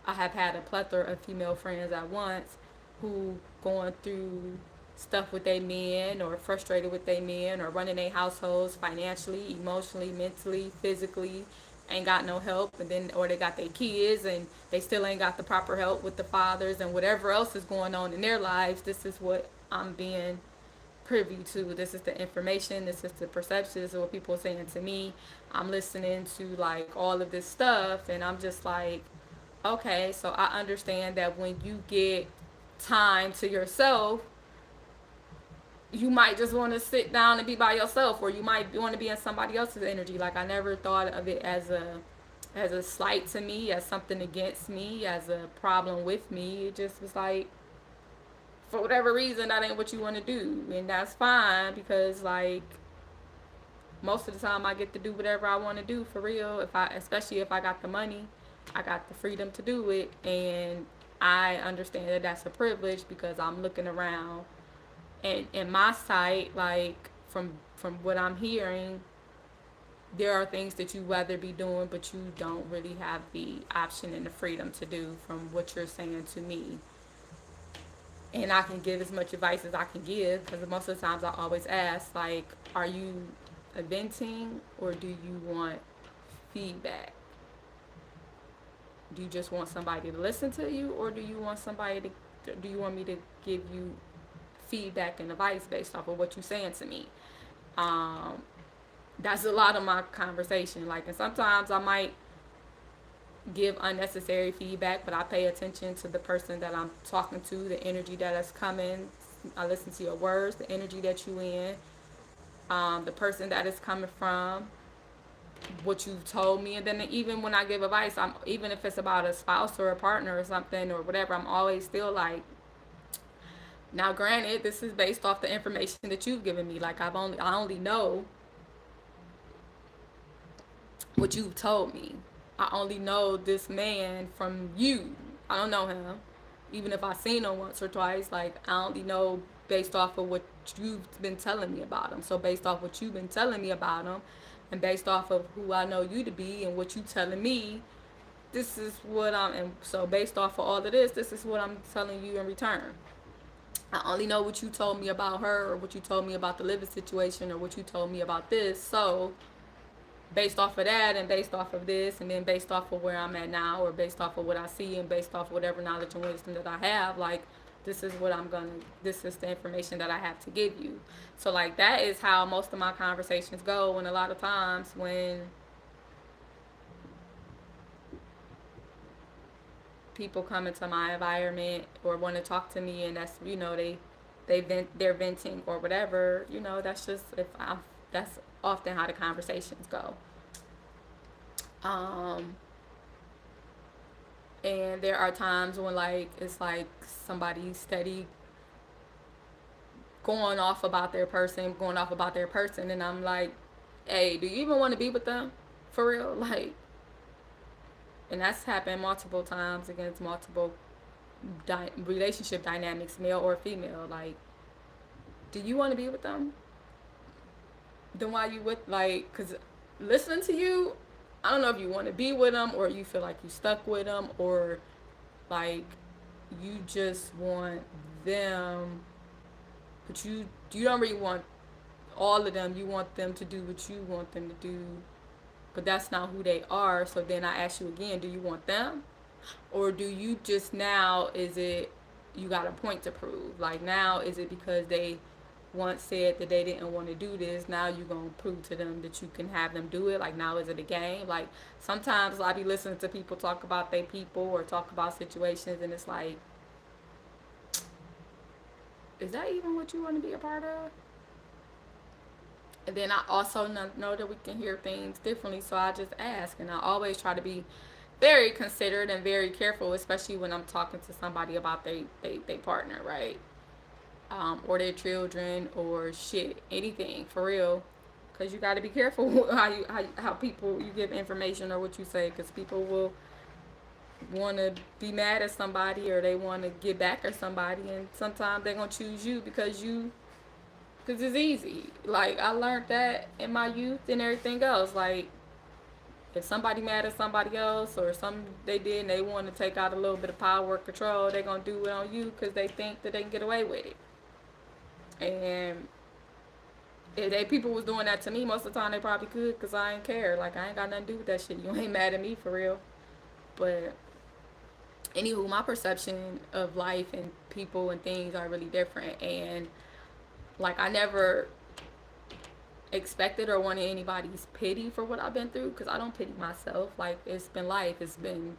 had a plethora of female friends at once who going through stuff with their men, or frustrated with their men, or running their households financially, emotionally, mentally, physically, ain't got no help, and then, or they got their kids and they still ain't got the proper help with the fathers, and whatever else is going on in their lives. This is what I'm being privy to. This is the information, this is the perception, this is what people are saying to me. I'm listening to, like, all of this stuff, and I'm just like, okay, so I understand that when you get time to yourself, you might just want to sit down and be by yourself, or you might want to be in somebody else's energy. Like, I never thought of it as a slight to me, as something against me, as a problem with me. It just was like, for whatever reason, that ain't what you want to do, and that's fine, because, like, most of the time I get to do whatever I want to do, for real. Especially if I got the money, I got the freedom to do it, and I understand that that's a privilege, because I'm looking around, and in my sight, like, from what I'm hearing, there are things that you rather be doing, but you don't really have the option and the freedom to do, from what you're saying to me. And I can give as much advice as I can give, because most of the times I always ask, like, are you venting, or do you want feedback? Do you just want somebody to listen to you, or do you want me to give you feedback and advice based off of what you're saying to me? Um, that's a lot of my conversation. Like, and sometimes I might give unnecessary feedback, but I pay attention to the person that I'm talking to, the energy that is coming. I listen to your words, the energy that you in, the person that is coming from, what you've told me. And then even when I give advice, even if it's about a spouse or a partner or something or whatever, I'm always still like, now granted, this is based off the information that you've given me. Like, I only know what you've told me. I only know this man from you. I don't know him. Even if I seen him once or twice, like, I only know based off of what you've been telling me about him. So based off what you've been telling me about him, and based off of who I know you to be and what you telling me, this is what and so based off of all of this is what I'm telling you in return. I only know what you told me about her, or what you told me about the living situation, or what you told me about this. So based off of that, and based off of this, and then based off of where I'm at now, or based off of what I see, and based off of whatever knowledge and wisdom that I have, like, this is the information that I have to give you. So, like, that is how most of my conversations go. And a lot of times when people come into my environment or want to talk to me, and that's, they're venting or whatever, that's just, that's often how the conversations go. Um, and there are times when, like, it's like somebody steady going off about their person, and I'm like, hey, do you even want to be with them for real? Like, and that's happened multiple times against multiple relationship dynamics, male or female. Like, do you want to be with them? Then why you with, like, because listening to you, I don't know if you want to be with them, or you feel like you stuck with them, or, like, you just want them, but you don't really want all of them. You want them to do what you want them to do, but that's not who they are. So then I ask you again, do you want them, or do you just, now is it you got a point to prove? Like, now is it because they once said that they didn't want to do this, now you're going to prove to them that you can have them do it? Like, now is it a game? Like, sometimes I be listening to people talk about their people or talk about situations, and it's like, is that even what you want to be a part of? And then I also know that we can hear things differently, so I just ask, and I always try to be very considerate and very careful, especially when I'm talking to somebody about they partner, right? Or their children or shit, anything for real. Cause you got to be careful how people you give information or what you say, cause people will want to be mad at somebody or they want to get back at somebody, and sometimes they're gonna choose you because it's easy. Like I learned that in my youth and everything else. Like if somebody mad at somebody else or something they did and they want to take out a little bit of power or control, they're gonna do it on you because they think that they can get away with it. And if they people was doing that to me, most of the time they probably could because I ain't care. Like I ain't got nothing to do with that shit. You ain't mad at me for real. But anywho, my perception of life and people and things are really different. And like I never expected or wanted anybody's pity for what I've been through because I don't pity myself. Like it's been life. It's been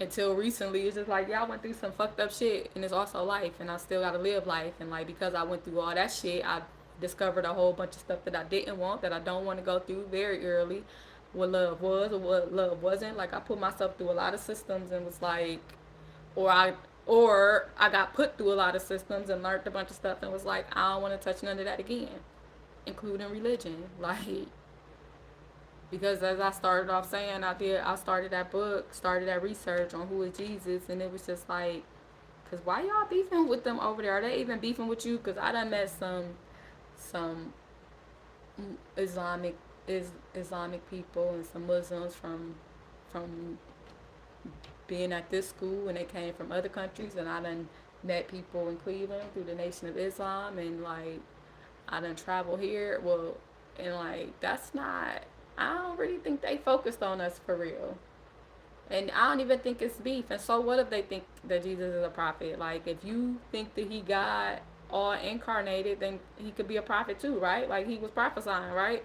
until recently. It's just like, yeah, I went through some fucked up shit, and it's also life, and I still gotta live life. And like because I went through all that shit, I discovered a whole bunch of stuff that I didn't want, that I don't want to go through very early. What love was or what love wasn't. Like I put myself through a lot of systems and was like, or I or I got put through a lot of systems and learned a bunch of stuff and was like, I don't want to touch none of that again, including religion. Like because as I started off saying, I started that book, started that research on who is Jesus, and it was just like, cause why y'all beefing with them over there? Are they even beefing with you? Cause I done met some Islamic Islamic people and some Muslims from being at this school, and they came from other countries, and I done met people in Cleveland through the Nation of Islam, and like I done travel here. Well, and like that's not. I don't really think they focused on us for real. And I don't even think it's beef. And so what if they think that Jesus is a prophet? Like if you think that he got all incarnated, then he could be a prophet too, right? Like he was prophesying, right?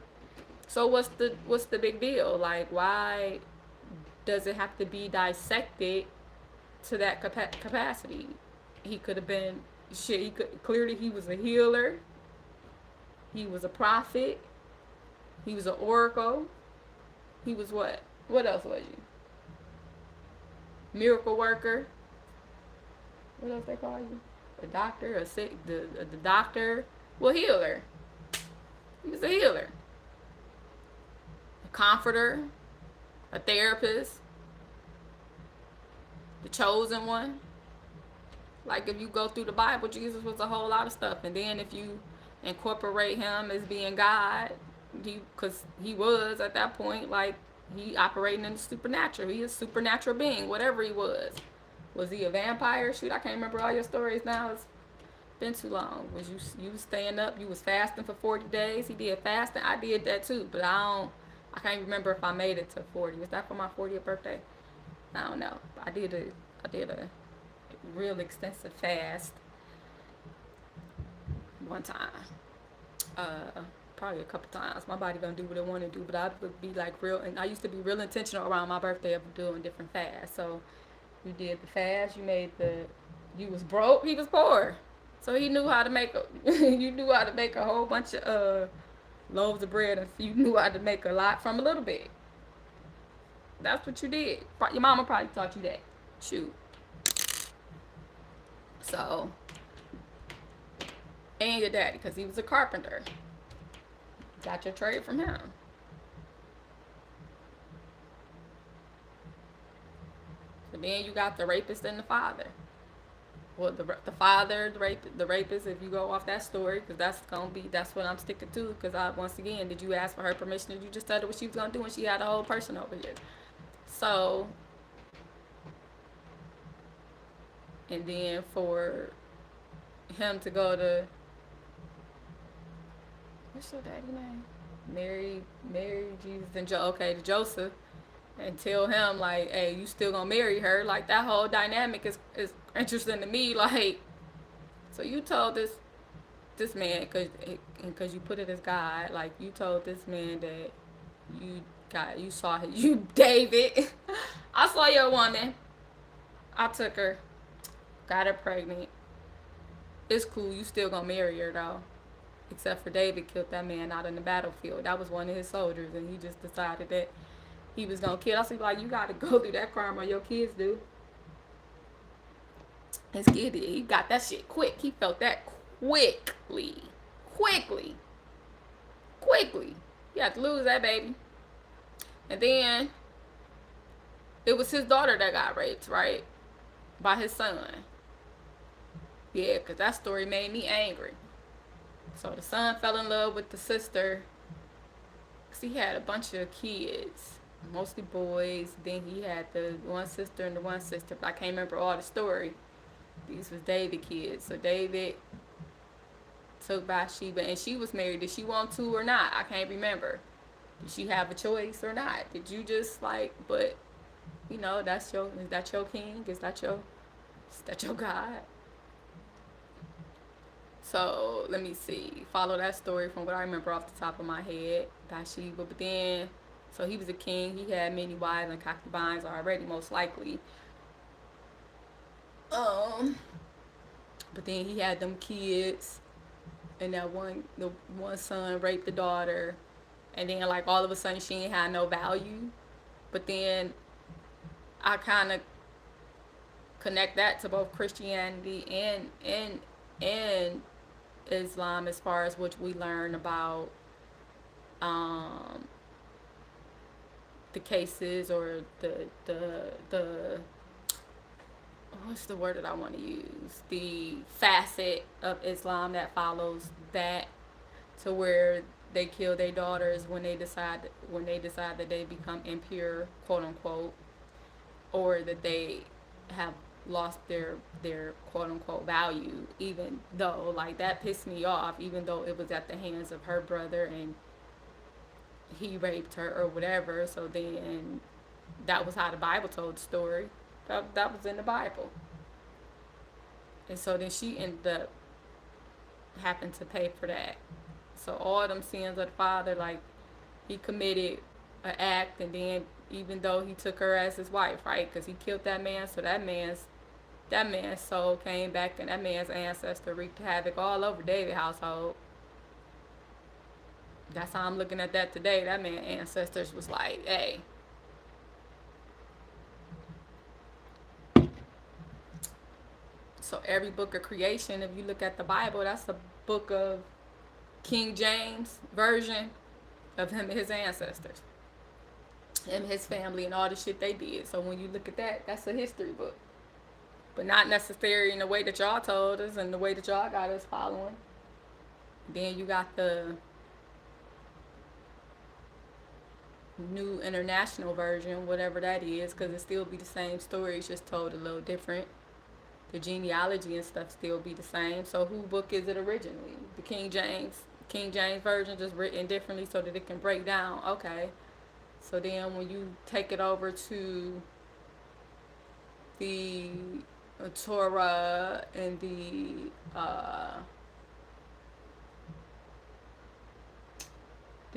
So what's the big deal? Like why does it have to be dissected to that capacity? He could have been shit. He could clearly he was a healer. He was a prophet. He was an oracle. He was what? What else was you? Miracle worker. What else they call you? A doctor, a sick, the doctor. Well, healer. He was a healer, a comforter, a therapist, the chosen one. Like if you go through the Bible, Jesus was a whole lot of stuff, and then if you incorporate him as being God, because he was at that point like he operating in the supernatural. He is a supernatural being, whatever he was. Was he a vampire? Shoot, I can't remember all your stories now. It's been too long. Was you staying up? You was fasting for 40 days. He did fasting. I did that too, but I can't remember if I made it to 40. Was that for my 40th birthday? I don't know. I did a real extensive fast one time. Probably a couple times. My body gonna do what it want to do, but I would be like real. And I used to be real intentional around my birthday of doing different fasts. So you did the fast. You made the. You was broke. He was poor. So he knew how to make a. You knew how to make a whole bunch of loaves of bread, and you knew how to make a lot from a little bit. That's what you did. Your mama probably taught you that. Shoot. So, and your daddy, because he was a carpenter. Got your trade from him. So then you got the rapist and the father. Well, the father, the rapist. If you go off that story, because that's what I'm sticking to. Because once again, did you ask for her permission? Did you just tell her what she was gonna do when she had a whole person over here? So, and then for him to go to what's your daddy name? Mary, Jesus, and to Joseph, and tell him like, hey, you still gonna marry her? Like that whole dynamic is interesting to me. Like, so you told this man because you put it as God. Like you told this man that you saw you David. I saw your woman. I took her, got her pregnant. It's cool. You still gonna marry her though. except for David killed that man out in the battlefield. That was one of his soldiers, and he just decided that he was gonna kill. I was like, you gotta go through that crime or your kids do. His kid did. He got that shit quick. He felt that quickly. Quickly. Quickly. You have to lose that baby. And then it was his daughter that got raped, right? By his son. Yeah, because that story made me angry. So the son fell in love with the sister. Because he had a bunch of kids. Mostly boys. Then he had the one sister and the one sister. But I can't remember all the story. These was David kids. So David took Bathsheba, and she was married. Did she want to or not? I can't remember. Did she have a choice or not? Did you just like, but you know, that's your, is that your king? Is that your God? So let me see. Follow that story from what I remember off the top of my head. Bathsheba, but then, so he was a king. He had many wives and concubines already, most likely. But then he had them kids, and the one son raped the daughter, and then like all of a sudden she ain't had no value. But then I kind of connect that to both Christianity and Islam, as far as which we learn about um, the cases, or the what's the word that I want to use? The facet of Islam that follows that, to where they kill their daughters when they decide that they become impure, quote unquote, or that they have lost their quote unquote value, even though, like, that pissed me off, even though it was at the hands of her brother and he raped her or whatever. So then that was how the Bible told the story. That was in the Bible. And so then she ended up having to pay for that. So all them sins of the father, like, he committed an act, and then even though he took her as his wife, right? Because he killed that man, so that man's soul came back, and that man's ancestor wreaked havoc all over David's household. That's how I'm looking at that today. That man's ancestors was like, hey. So every book of creation, if you look at the Bible, that's a book of King James version of him and his ancestors, him, his family, and all the shit they did. So when you look at that, that's a history book, but not necessarily in the way that y'all told us and the way that y'all got us following. Then you got the new international version, whatever that is, because it still be the same story, it's just told a little different. The genealogy and stuff still be the same. So who book is it originally? The King James version, just written differently so that it can break down. Okay. So then when you take it over to the Torah and the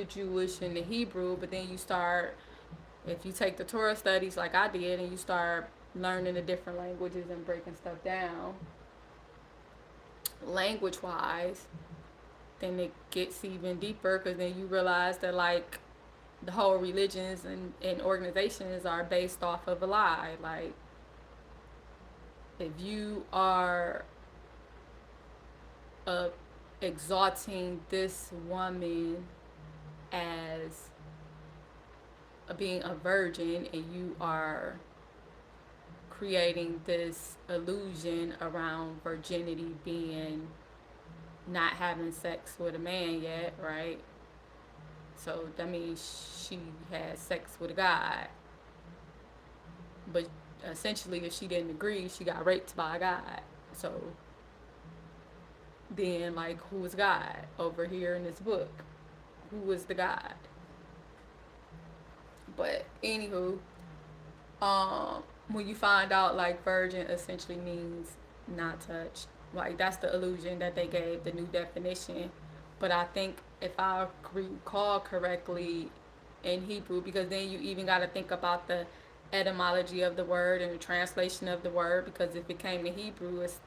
Jewish and the Hebrew, but then you start, if you take the Torah studies like I did, and you start learning the different languages and breaking stuff down language wise, then it gets even deeper, because then you realize that, like, the whole religions and organizations are based off of a lie. Like, if you are exalting this woman as being a virgin, and you are creating this illusion around virginity being not having sex with a man yet, right? So that means she had sex with a god. But essentially, if she didn't agree, she got raped by a god. So then, like, who is God over here in this book? Who is the God? But anywho, when you find out, like, virgin essentially means not touched. Like, that's the illusion that they gave, the new definition. But I think, if I recall correctly, in Hebrew, because then you even got to think about the etymology of the word and the translation of the word, because if it came to Hebrew is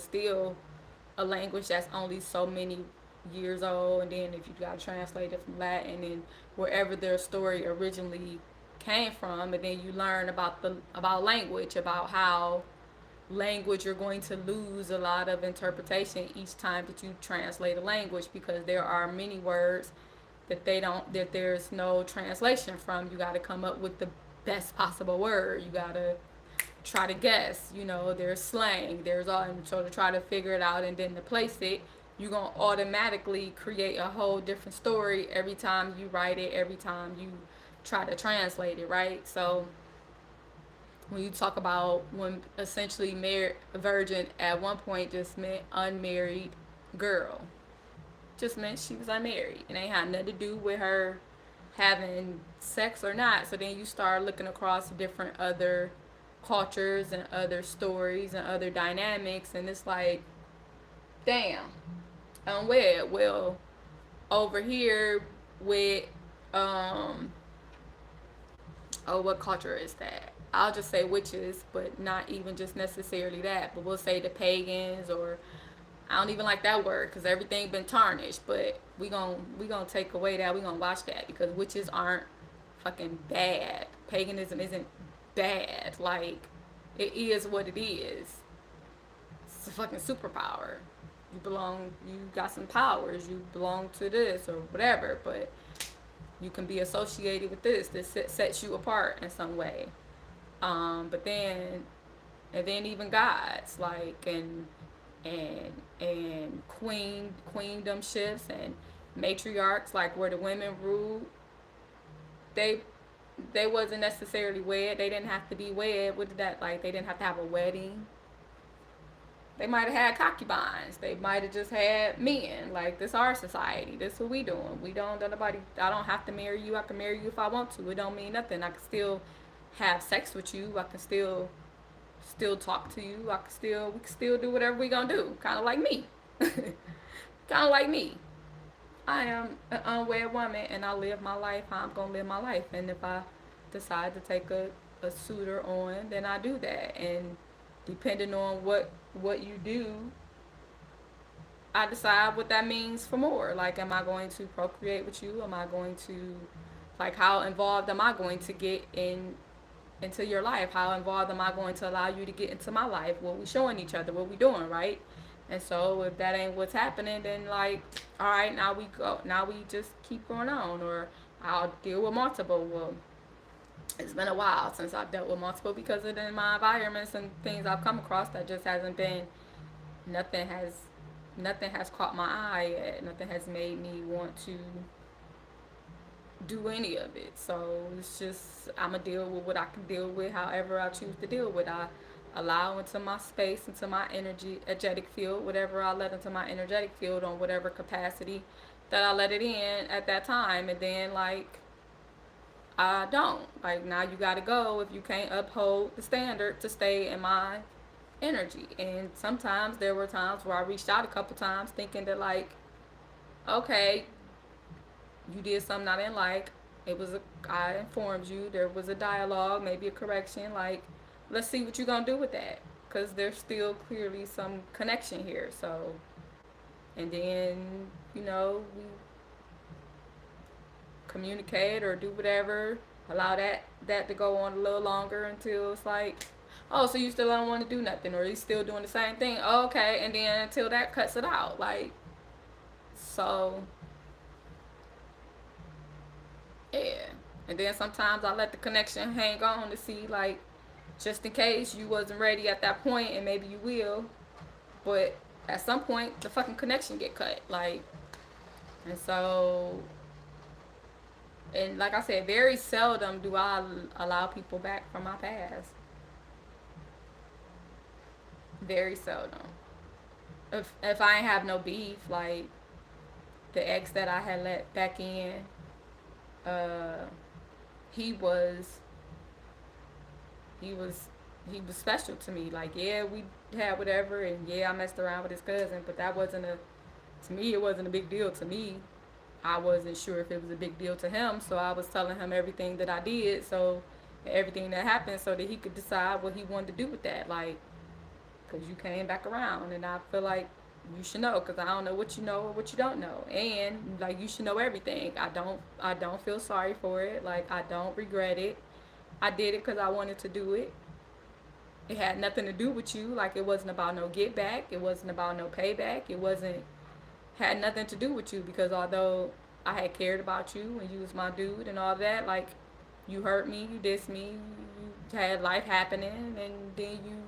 still a language that's only so many years old, and then if you got to translate it from Latin and wherever their story originally came from, and then you learn about language, about how language you're going to lose a lot of interpretation each time that you translate a language, because there are many words that there's no translation from. You got to come up with the best possible word. You got to try to guess. There's slang, there's all, and so to try to figure it out and then to place it, you're going to automatically create a whole different story every time you write it, every time you try to translate it, right? So when you talk about when essentially married virgin at one point just meant unmarried girl, just meant she was unmarried. It ain't had nothing to do with her having sex or not. So then you start looking across different other cultures and other stories and other dynamics, and it's like, damn, unwed. Well, over here with oh, what culture is that? I'll just say witches, but not even just necessarily that. But we'll say the pagans, or I don't even like that word because everything been tarnished. But we gonna take away that. We gonna watch that because witches aren't fucking bad. Paganism isn't bad. Like, it is what it is. It's a fucking superpower. You got some powers. You belong to this or whatever. But you can be associated with this. This sets you apart in some way. But then, and then even gods, like, and queendom shifts and matriarchs, like where the women ruled, they they wasn't necessarily wed. They didn't have to be wed. What did that, like? They didn't have to have a wedding. They might have had concubines. They might have just had men. Like, this our society. This what we doing. We don't nobody. I don't have to marry you. I can marry you if I want to. It don't mean nothing. I can still have sex with you. I can still talk to you. We can still do whatever we gonna do. Kind of like me. Kind of like me. I am an unwed woman, and I live my life how I'm gonna live my life. And if I decide to take a suitor on, then I do that. And depending on what you do, I decide what that means for more. Like, am I going to procreate with you? Am I going to, like, how involved am I going to get into your life? How involved am I going to allow you to get into my life? What we showing each other? What we doing, right? And so if that ain't what's happening, then, like, all right, now we go. Now we just keep going on, or I'll deal with multiple. Well, it's been a while since I've dealt with multiple because of in my environments and things I've come across that just hasn't been. Nothing has nothing has caught my eye yet. Nothing has made me want to do any of it. So it's just, I'ma deal with what I can deal with, however I choose to deal with. I allow into my space, into my energetic field, whatever I let into my energetic field on whatever capacity that I let it in at that time, and then, like, I don't. Like, now you gotta go if you can't uphold the standard to stay in my energy. And sometimes there were times where I reached out a couple times thinking that, like, okay, you did something I didn't like. I informed you. There was a dialogue, maybe a correction. Like, let's see what you're gonna do with that, because there's still clearly some connection here. So, and then we communicate or do whatever. Allow that to go on a little longer until it's like, oh, so you still don't want to do nothing, or you still doing the same thing? Oh, okay, and then until that cuts it out, like, so. Yeah. And then sometimes I let the connection hang on to see, like, just in case you wasn't ready at that point, and maybe you will. But at some point, the fucking connection get cut. Like, and so, and like I said, very seldom do I allow people back from my past. Very seldom. If I ain't have no beef, like, the ex that I had let back in, uh, he was he was he was special to me. Like, yeah, we had whatever, and yeah, I messed around with his cousin, but that wasn't a to me it wasn't a big deal to me. I wasn't sure if it was a big deal to him, so I was telling him everything that I did, so everything that happened, so that he could decide what he wanted to do with that. Like, because you came back around, and I feel like You should know because I don't know what you know or what you don't know, and like you should know everything. I don't feel sorry for it. Like I don't regret it. I did it because I wanted to do it. It had nothing to do with you. Like it wasn't about no get back. It wasn't about no payback. It wasn't had nothing to do with you because although I had cared about you and you was my dude and all that, like you hurt me, you dissed me, you had life happening, and then you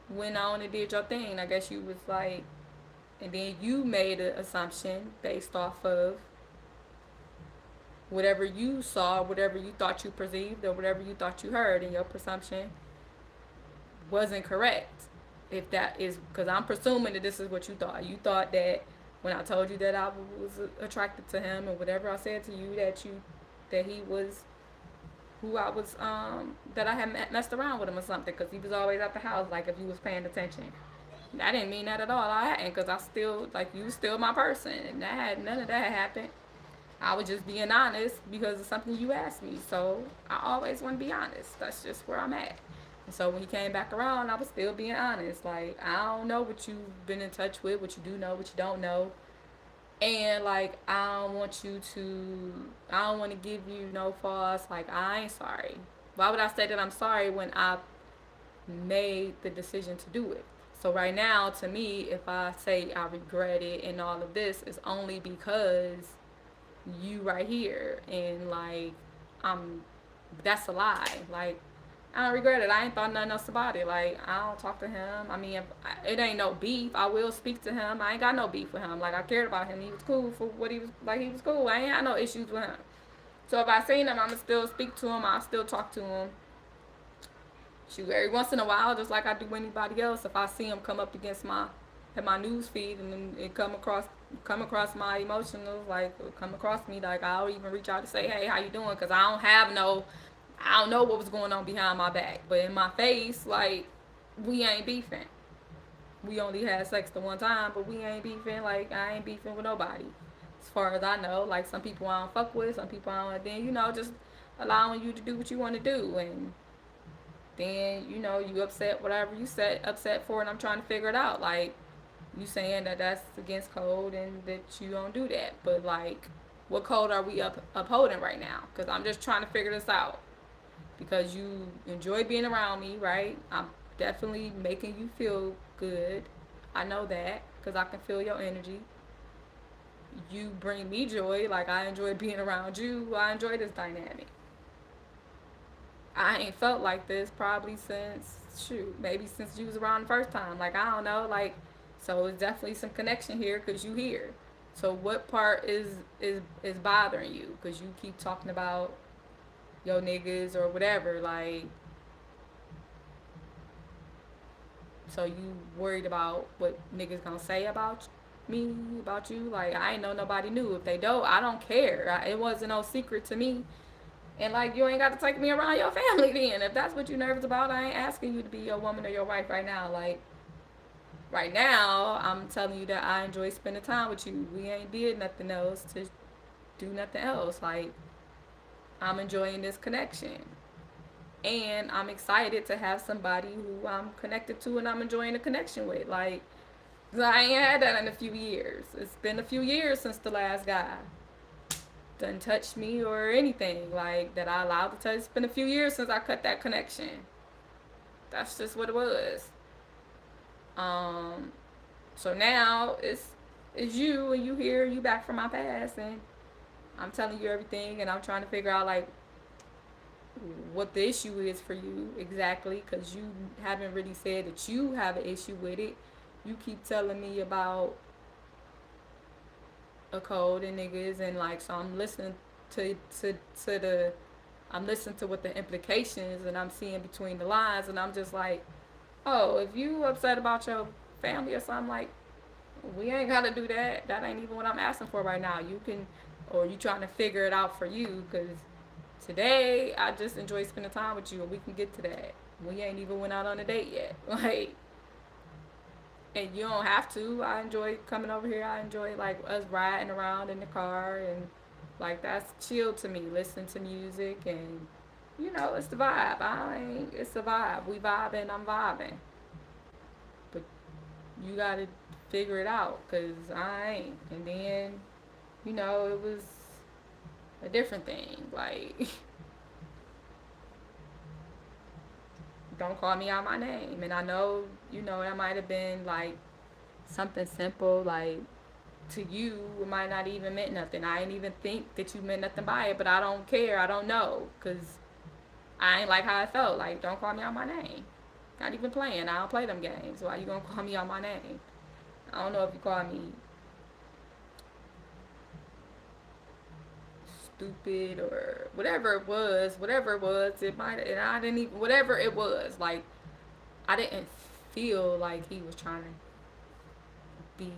went on and did your thing. I guess you was like, and then you made an assumption based off of whatever you saw, whatever you thought you perceived, or whatever you thought you heard, and your presumption wasn't correct. If that is, because I'm presuming that this is what you thought. You thought that when I told you that I was attracted to him, and whatever I said to you, that he was who I was, that I had messed around with him or something, because he was always at the house, like if you was paying attention. I didn't mean that at all. I hadn't, because I still, like, you still my person. And none of that had happened. I was just being honest because of something you asked me. So I always want to be honest. That's just where I'm at. And so when he came back around, I was still being honest. Like, I don't know what you've been in touch with, what you do know, what you don't know. And like I don't want to give you no false, like I ain't sorry. Why would I say that I'm sorry when I made the decision to do it? So right now, to me, if I say I regret it and all of this, it's only because you right here, and like I'm that's a lie. Like I don't regret it. I ain't thought nothing else about it. Like I don't talk to him. I mean, if it ain't no beef, I will speak to him. I ain't got no beef with him. Like I cared about him. He was cool for what he was. Like he was cool. I ain't had no issues with him. So if I seen him, I'ma still speak to him. I'll still talk to him. Shoot, every once in a while, just like I do anybody else. If I see him come up against my news feed, and then it come across my emotions, like come across me, like I'll even reach out to say, hey, how you doing? Because I don't know what was going on behind my back, but in my face, like we ain't beefing. We only had sex the one time, but we ain't beefing. Like I ain't beefing with nobody, as far as I know. Like some people I don't fuck with, some people I don't. Then just allowing you to do what you want to do, and then you upset whatever you set upset for, and I'm trying to figure it out. Like you saying that that's against code and that you don't do that, but like what code are we upholding right now? Because I'm just trying to figure this out. Because you enjoy being around me, right? I'm definitely making you feel good. I know that because I can feel your energy. You bring me joy. Like I enjoy being around you. I enjoy this dynamic. I ain't felt like this probably since, shoot, maybe since you was around the first time. Like I don't know, like, so it's definitely some connection here because you here. So what part is bothering you? Because you keep talking about yo niggas or whatever. Like, so you worried about what niggas gonna say about me, about you? Like I ain't know nobody knew. If they don't, I don't care. It wasn't no secret to me. And like you ain't got to take me around your family then. If that's what you nervous about, I ain't asking you to be your woman or your wife right now. Like right now, I'm telling you that I enjoy spending time with you. We ain't did nothing else to do nothing else. Like I'm enjoying this connection. And I'm excited to have somebody who I'm connected to and I'm enjoying the connection with. Like, 'cause I ain't had that in a few years. It's been a few years since the last guy done touched me or anything like that I allowed to touch. It's been a few years since I cut that connection. That's just what it was. Um, so now it's you, and you here, you back from my past, and I'm telling you everything, and I'm trying to figure out like what the issue is for you exactly, because you haven't really said that you have an issue with it. You keep telling me about a code and niggas, and like, so I'm listening to the I'm listening to what the implications, and I'm seeing between the lines, and I'm just like, oh, if you upset about your family or something, like we ain't gotta do that. That ain't even what I'm asking for right now. You can, or you trying to figure it out for you, because today I just enjoy spending time with you, and we can get to that. We ain't even went out on a date yet. Like, and you don't have to. I enjoy coming over here. I enjoy like us riding around in the car, and like that's chill to me. Listen to music, and it's the vibe. I ain't. It's the vibe. We vibing. I'm vibing. But you gotta figure it out, because I ain't. And then, it was a different thing. Like, don't call me out my name. And I know, that might have been like something simple, like to you, it might not even meant nothing. I didn't even think that you meant nothing by it, but I don't care. I don't know, because I ain't like how I felt. Like, don't call me out my name. Not even playing. I don't play them games. Why you gonna call me out my name? I don't know if you call me stupid or whatever it was, it might, and I didn't even, whatever it was, like, I didn't feel like he was trying to be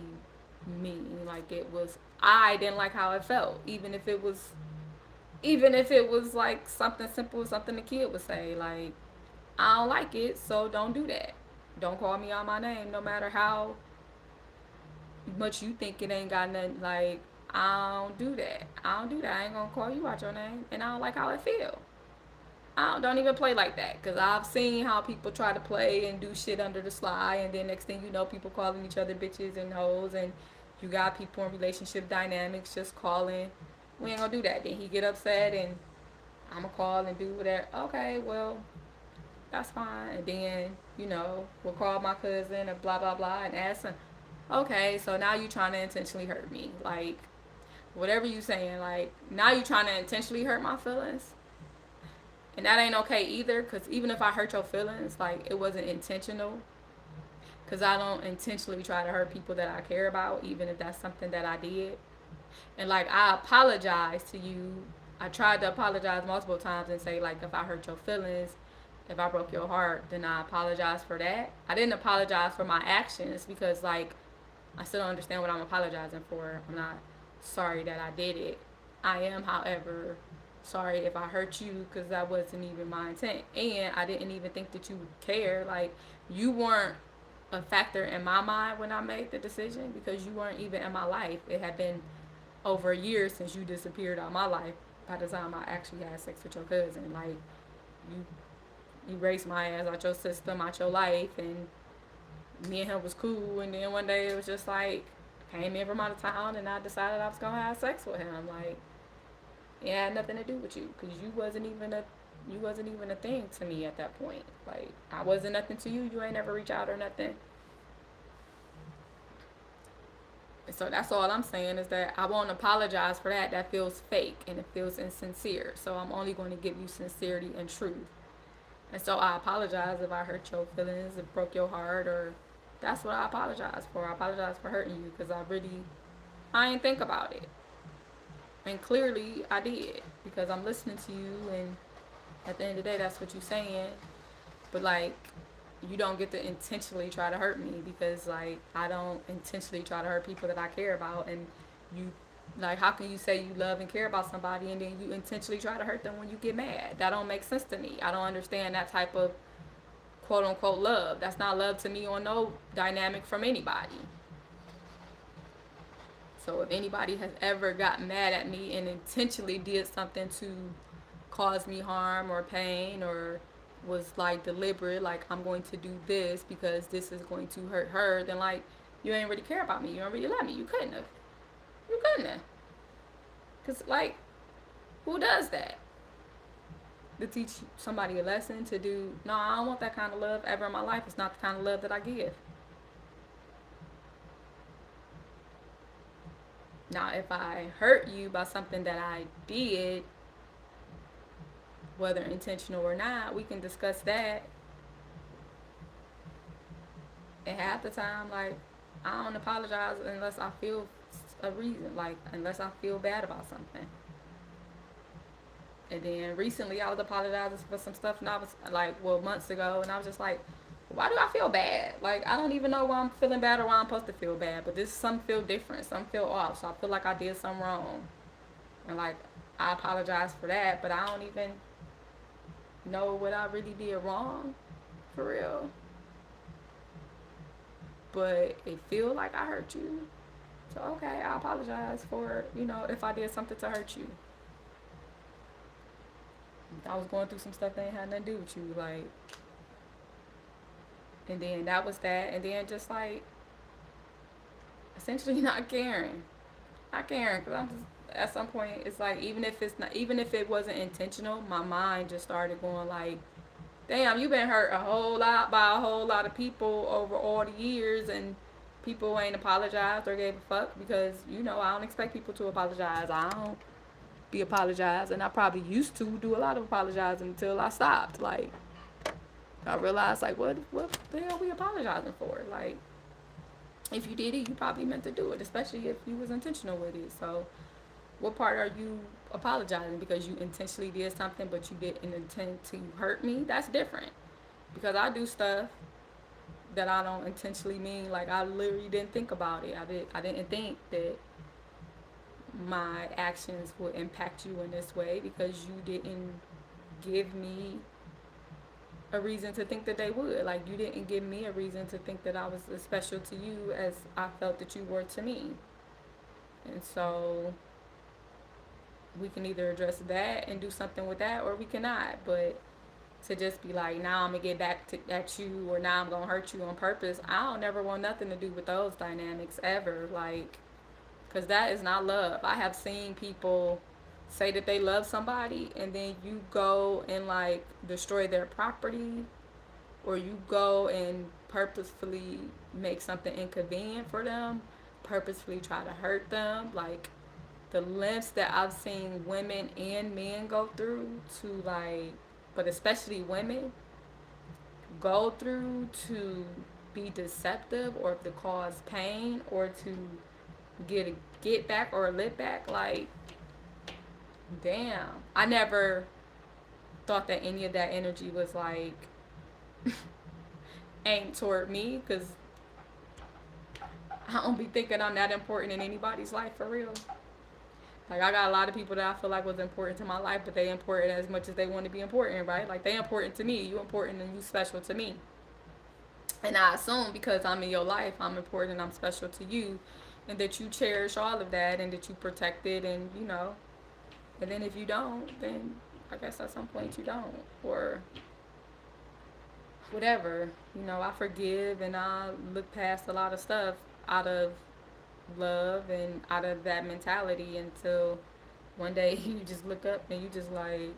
mean. Like, it was, I didn't like how it felt, even if it was like something simple, something the kid would say, like, I don't like it, so don't do that. Don't call me out my name, no matter how much you think it ain't got nothing. Like, I don't do that. I don't do that. I ain't gonna call you out your name, and I don't like how it feel. I don't even play like that, because I've seen how people try to play and do shit under the sly, and then next thing you know, people calling each other bitches and hoes, and you got people in relationship dynamics just calling. We ain't gonna do that. Then he get upset, and I'm gonna call and do whatever. Okay, well, that's fine. And then, we'll call my cousin and blah, blah, blah, and ask him, okay, so now you trying to intentionally hurt me. Like, whatever you saying, like, now you trying to intentionally hurt my feelings. And that ain't okay either, because even if I hurt your feelings, like, it wasn't intentional. Because I don't intentionally try to hurt people that I care about, even if that's something that I did. And, like, I apologize to you. I tried to apologize multiple times and say, like, if I hurt your feelings, if I broke your heart, then I apologize for that. I didn't apologize for my actions, because, like, I still don't understand what I'm apologizing for. I'm not sorry that I did it. I am, however, sorry if I hurt you, because that wasn't even my intent. And I didn't even think that you would care. Like, you weren't a factor in my mind when I made the decision, because you weren't even in my life. It had been over a year since you disappeared out of my life by the time I actually had sex with your cousin. Like, you erased my ass out your system, out your life, and me and him was cool. And then one day it was just like, came in from out of town, and I decided I was gonna have sex with him. Like, it had nothing to do with you, because you wasn't even a thing to me at that point. Like, I wasn't nothing to you. You ain't never reach out or nothing. So that's all I'm saying, is that I won't apologize for that. That feels fake and it feels insincere. So I'm only going to give you sincerity and truth. And so I apologize if I hurt your feelings, if broke your heart, or that's what I apologize for. I apologize for hurting you, because I ain't think about it. And clearly I did, because I'm listening to you, and at the end of the day, that's what you're saying. But, like, you don't get to intentionally try to hurt me, because, like, I don't intentionally try to hurt people that I care about. And you, like, how can you say you love and care about somebody and then you intentionally try to hurt them when you get mad? That don't make sense to me. I don't understand that type of quote unquote love. That's not love to me, on no dynamic from anybody. So if anybody has ever got mad at me and intentionally did something to cause me harm or pain, or was like deliberate, like, I'm going to do this because this is going to hurt her, then, like, you ain't really care about me. You don't really love me. You couldn't have. You couldn't have. Because, like, who does that? To teach somebody a lesson, to do, no, I don't want that kind of love ever in my life. It's not the kind of love that I give. Now, if I hurt you by something that I did, whether intentional or not, we can discuss that. And half the time, like, I don't apologize unless I feel a reason, like, unless I feel bad about something. And then recently I was apologizing for some stuff, and I was like, well, months ago, and I was just like, why do I feel bad? Like, I don't even know why I'm feeling bad or why I'm supposed to feel bad, but some feel different, some feel off, so I feel like I did something wrong. And, like, I apologize for that, but I don't even know what I really did wrong, for real. But it feel like I hurt you. So, okay, I apologize for, if I did something to hurt you. I was going through some stuff that ain't had nothing to do with you, like, and then that was that, and then just, like, essentially not caring. Not caring, because I'm just, at some point, it's like, even if it's not, even if it wasn't intentional, my mind just started going like, damn, you've been hurt a whole lot by a whole lot of people over all the years, and people ain't apologized or gave a fuck, because, I don't expect people to apologize. I don't be apologized, and I probably used to do a lot of apologizing until I stopped. Like, I realized, like, what the hell we apologizing for? Like, if you did it, you probably meant to do it, especially if you was intentional with it. So, what part are you apologizing because you intentionally did something, but you didn't intend to hurt me? That's different. Because I do stuff that I don't intentionally mean. Like, I literally didn't think about it. I didn't think that my actions would impact you in this way, because you didn't give me a reason to think that they would. Like, you didn't give me a reason to think that I was as special to you as I felt that you were to me. And so we can either address that and do something with that, or we cannot. But to just be like, now I'm gonna get back at you, or now I'm gonna hurt you on purpose, I don't never want nothing to do with those dynamics ever. Like, because that is not love. I have seen people say that they love somebody, and then you go and like destroy their property, or you go and purposefully make something inconvenient for them, purposefully try to hurt them. Like, the lengths that I've seen women and men go through to, like, but especially women go through to be deceptive, or to cause pain, or to get a get back or a lit back. Like, damn, I never thought that any of that energy was like aimed toward me, because I don't be thinking I'm that important in anybody's life, for real. Like, I got a lot of people that I feel like was important to my life, but they important as much as they want to be important, right? Like, they important to me. You important and you special to me. And I assume because I'm in your life, I'm important and I'm special to you, and that you cherish all of that, and that you protect it, and and then if you don't, then I guess at some point you don't, or whatever. I forgive and I look past a lot of stuff out of love and out of that mentality, until one day you just look up and you just like,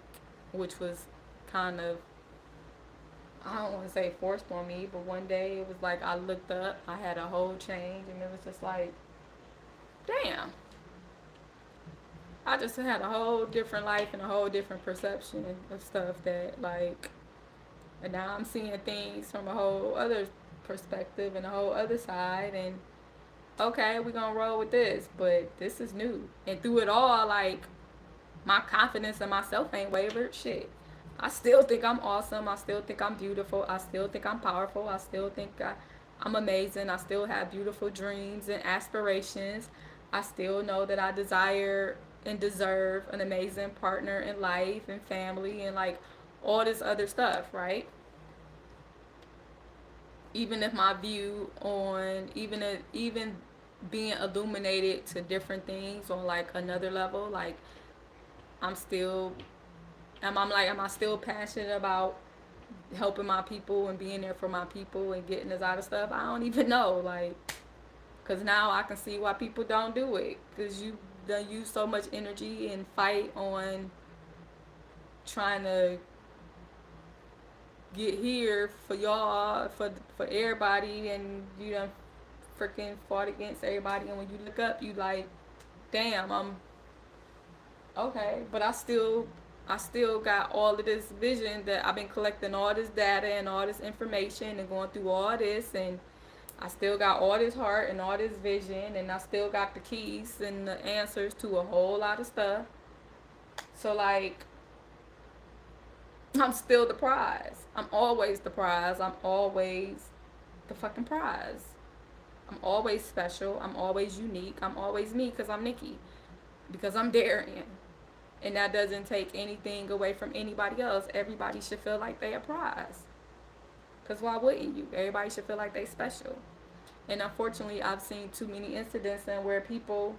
which was kind of, I don't want to say forced on me, but one day it was like I looked up, I had a whole change, and it was just like, damn, I just had a whole different life and a whole different perception of stuff, that like, and now I'm seeing things from a whole other perspective and a whole other side, and okay, we're gonna roll with this, but this is new. And through it all, like, my confidence in myself ain't wavered. Shit. I still think I'm awesome. I still think I'm beautiful. I still think I'm powerful. I still think I'm amazing. I still have beautiful dreams and aspirations. I still know that I desire and deserve an amazing partner in life and family and like all this other stuff, right? Even if my view on even being illuminated to different things on like another level, like, I'm still am I still passionate about helping my people and being there for my people and getting us out of stuff? I don't even know, like, because now I can see why people don't do it, because you done use so much energy and fight on trying to get here for y'all, for everybody, and you done freaking fought against everybody, and when you look up, you like, damn, I'm okay, but I still got all of this vision, that I've been collecting all this data and all this information and going through all this, and I still got all this heart and all this vision, and I still got the keys and the answers to a whole lot of stuff. So like, I'm still the prize. I'm always the prize. I'm always the fucking prize. I'm always special. I'm always unique. I'm always me, because I'm Nikki. Because I'm Darian. And that doesn't take anything away from anybody else. Everybody should feel like they a prize. Because why wouldn't you? Everybody should feel like they special. And unfortunately, I've seen too many incidents in where people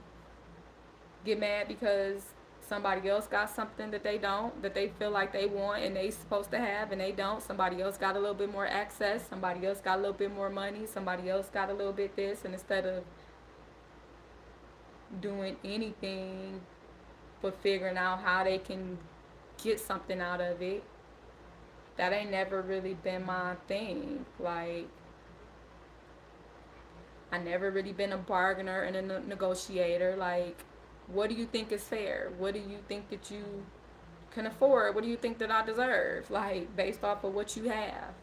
get mad because somebody else got something that they don't, that they feel like they want and they supposed to have, and they don't. Somebody else got a little bit more access. Somebody else got a little bit more money. Somebody else got a little bit this. And instead of doing anything but figuring out how they can get something out of it. That ain't never really been my thing. Like, I never really been a bargainer and a negotiator. Like, what do you think is fair? What do you think that you can afford? What do you think that I deserve? Like, based off of what you have,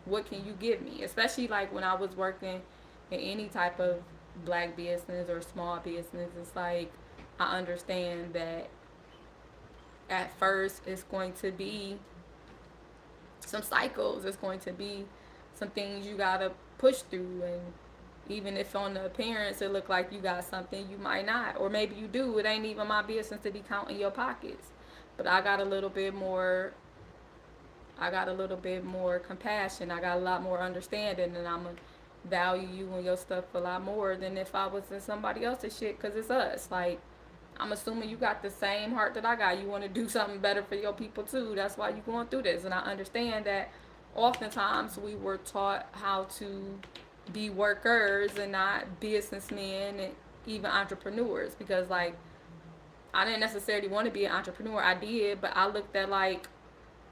what can you give me? Especially like when I was working in any type of black business or small business, it's like I understand that at first it's going to be some cycles. It's going to be some things you gotta push through, and even if on the appearance it look like you got something, you might not, or maybe you do. It ain't even my business to be counting your pockets. But I got a little bit more. I got a little bit more compassion. I got a lot more understanding, and I'm gonna value you and your stuff a lot more than if I was in somebody else's shit. Cause it's us. Like, I'm assuming you got the same heart that I got. You want to do something better for your people too. That's why you're going through this. And I understand that oftentimes we were taught how to be workers and not businessmen and even entrepreneurs. Because, like, I didn't necessarily want to be an entrepreneur. I did, but I looked at, like,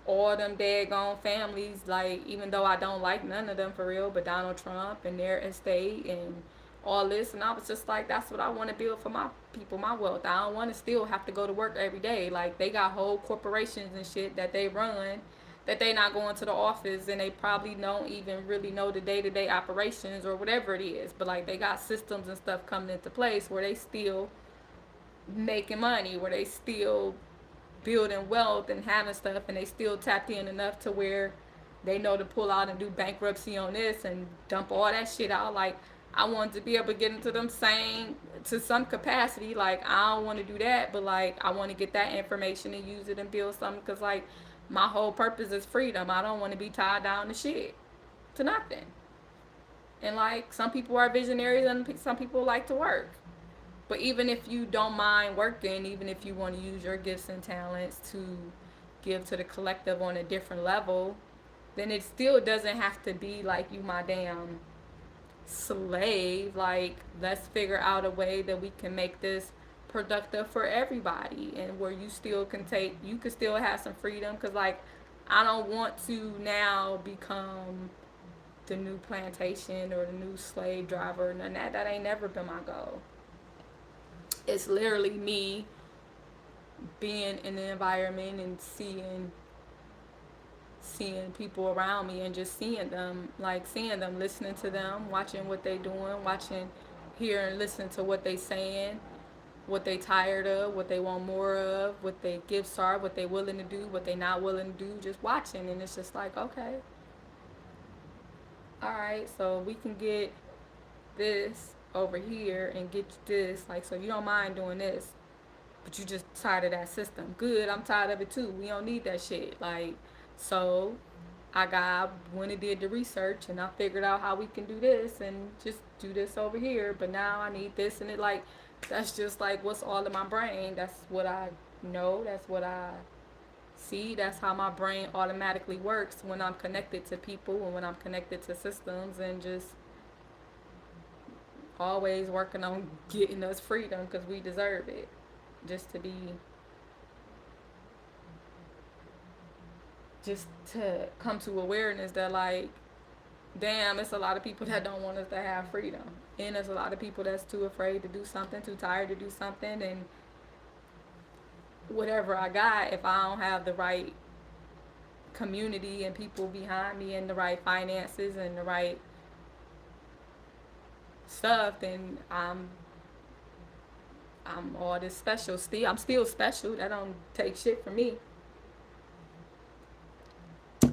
all them daggone families, like, even though I don't like none of them for real, but Donald Trump and their estate and all this, and I was just like, that's what I want to build for my people, my wealth. I don't want to still have to go to work every day. Like, they got whole corporations and shit that they run, that they not going to the office, and they probably don't even really know the day-to-day operations or whatever it is, but like they got systems and stuff coming into place where they still making money, where they still building wealth and having stuff, and they still tapped in enough to where they know to pull out and do bankruptcy on this and dump all that shit out. Like, I wanted to be able to get into them same to some capacity. Like, I don't want to do that, but like I want to get that information and use it and build something, because like my whole purpose is freedom. I don't want to be tied down to shit, to nothing. And like, some people are visionaries and some people like to work. But even if you don't mind working, even if you want to use your gifts and talents to give to the collective on a different level, then it still doesn't have to be like you my damn slave. Like, let's figure out a way that we can make this productive for everybody, and where you still can take, you can still have some freedom. Because like, I don't want to now become the new plantation or the new slave driver. None of that. That ain't never been my goal. It's literally me being in the environment and seeing people around me and just seeing them, like seeing them, listening to them, watching what they doing, watching, hearing, listening to what they saying, what they tired of, what they want more of, what their gifts are, what they willing to do, what they not willing to do, just watching. And it's just like, okay, all right, so we can get this over here and get this, like, so you don't mind doing this, but you just tired of that system. Good, I'm tired of it too. We don't need that shit. Like, so went and did the research, and I figured out how we can do this and just do this over here. But now I need this, and it, like, that's just like what's all in my brain. That's what I know. That's what I see. That's how my brain automatically works when I'm connected to people and when I'm connected to systems, and just always working on getting us freedom, because we deserve it. Just to be, just to come to awareness that, like, damn, it's a lot of people that don't want us to have freedom. And there's a lot of people that's too afraid to do something, too tired to do something. And whatever I got, if I don't have the right community and people behind me and the right finances and the right stuff, then I'm all this special still. I'm still special. That don't take shit from me.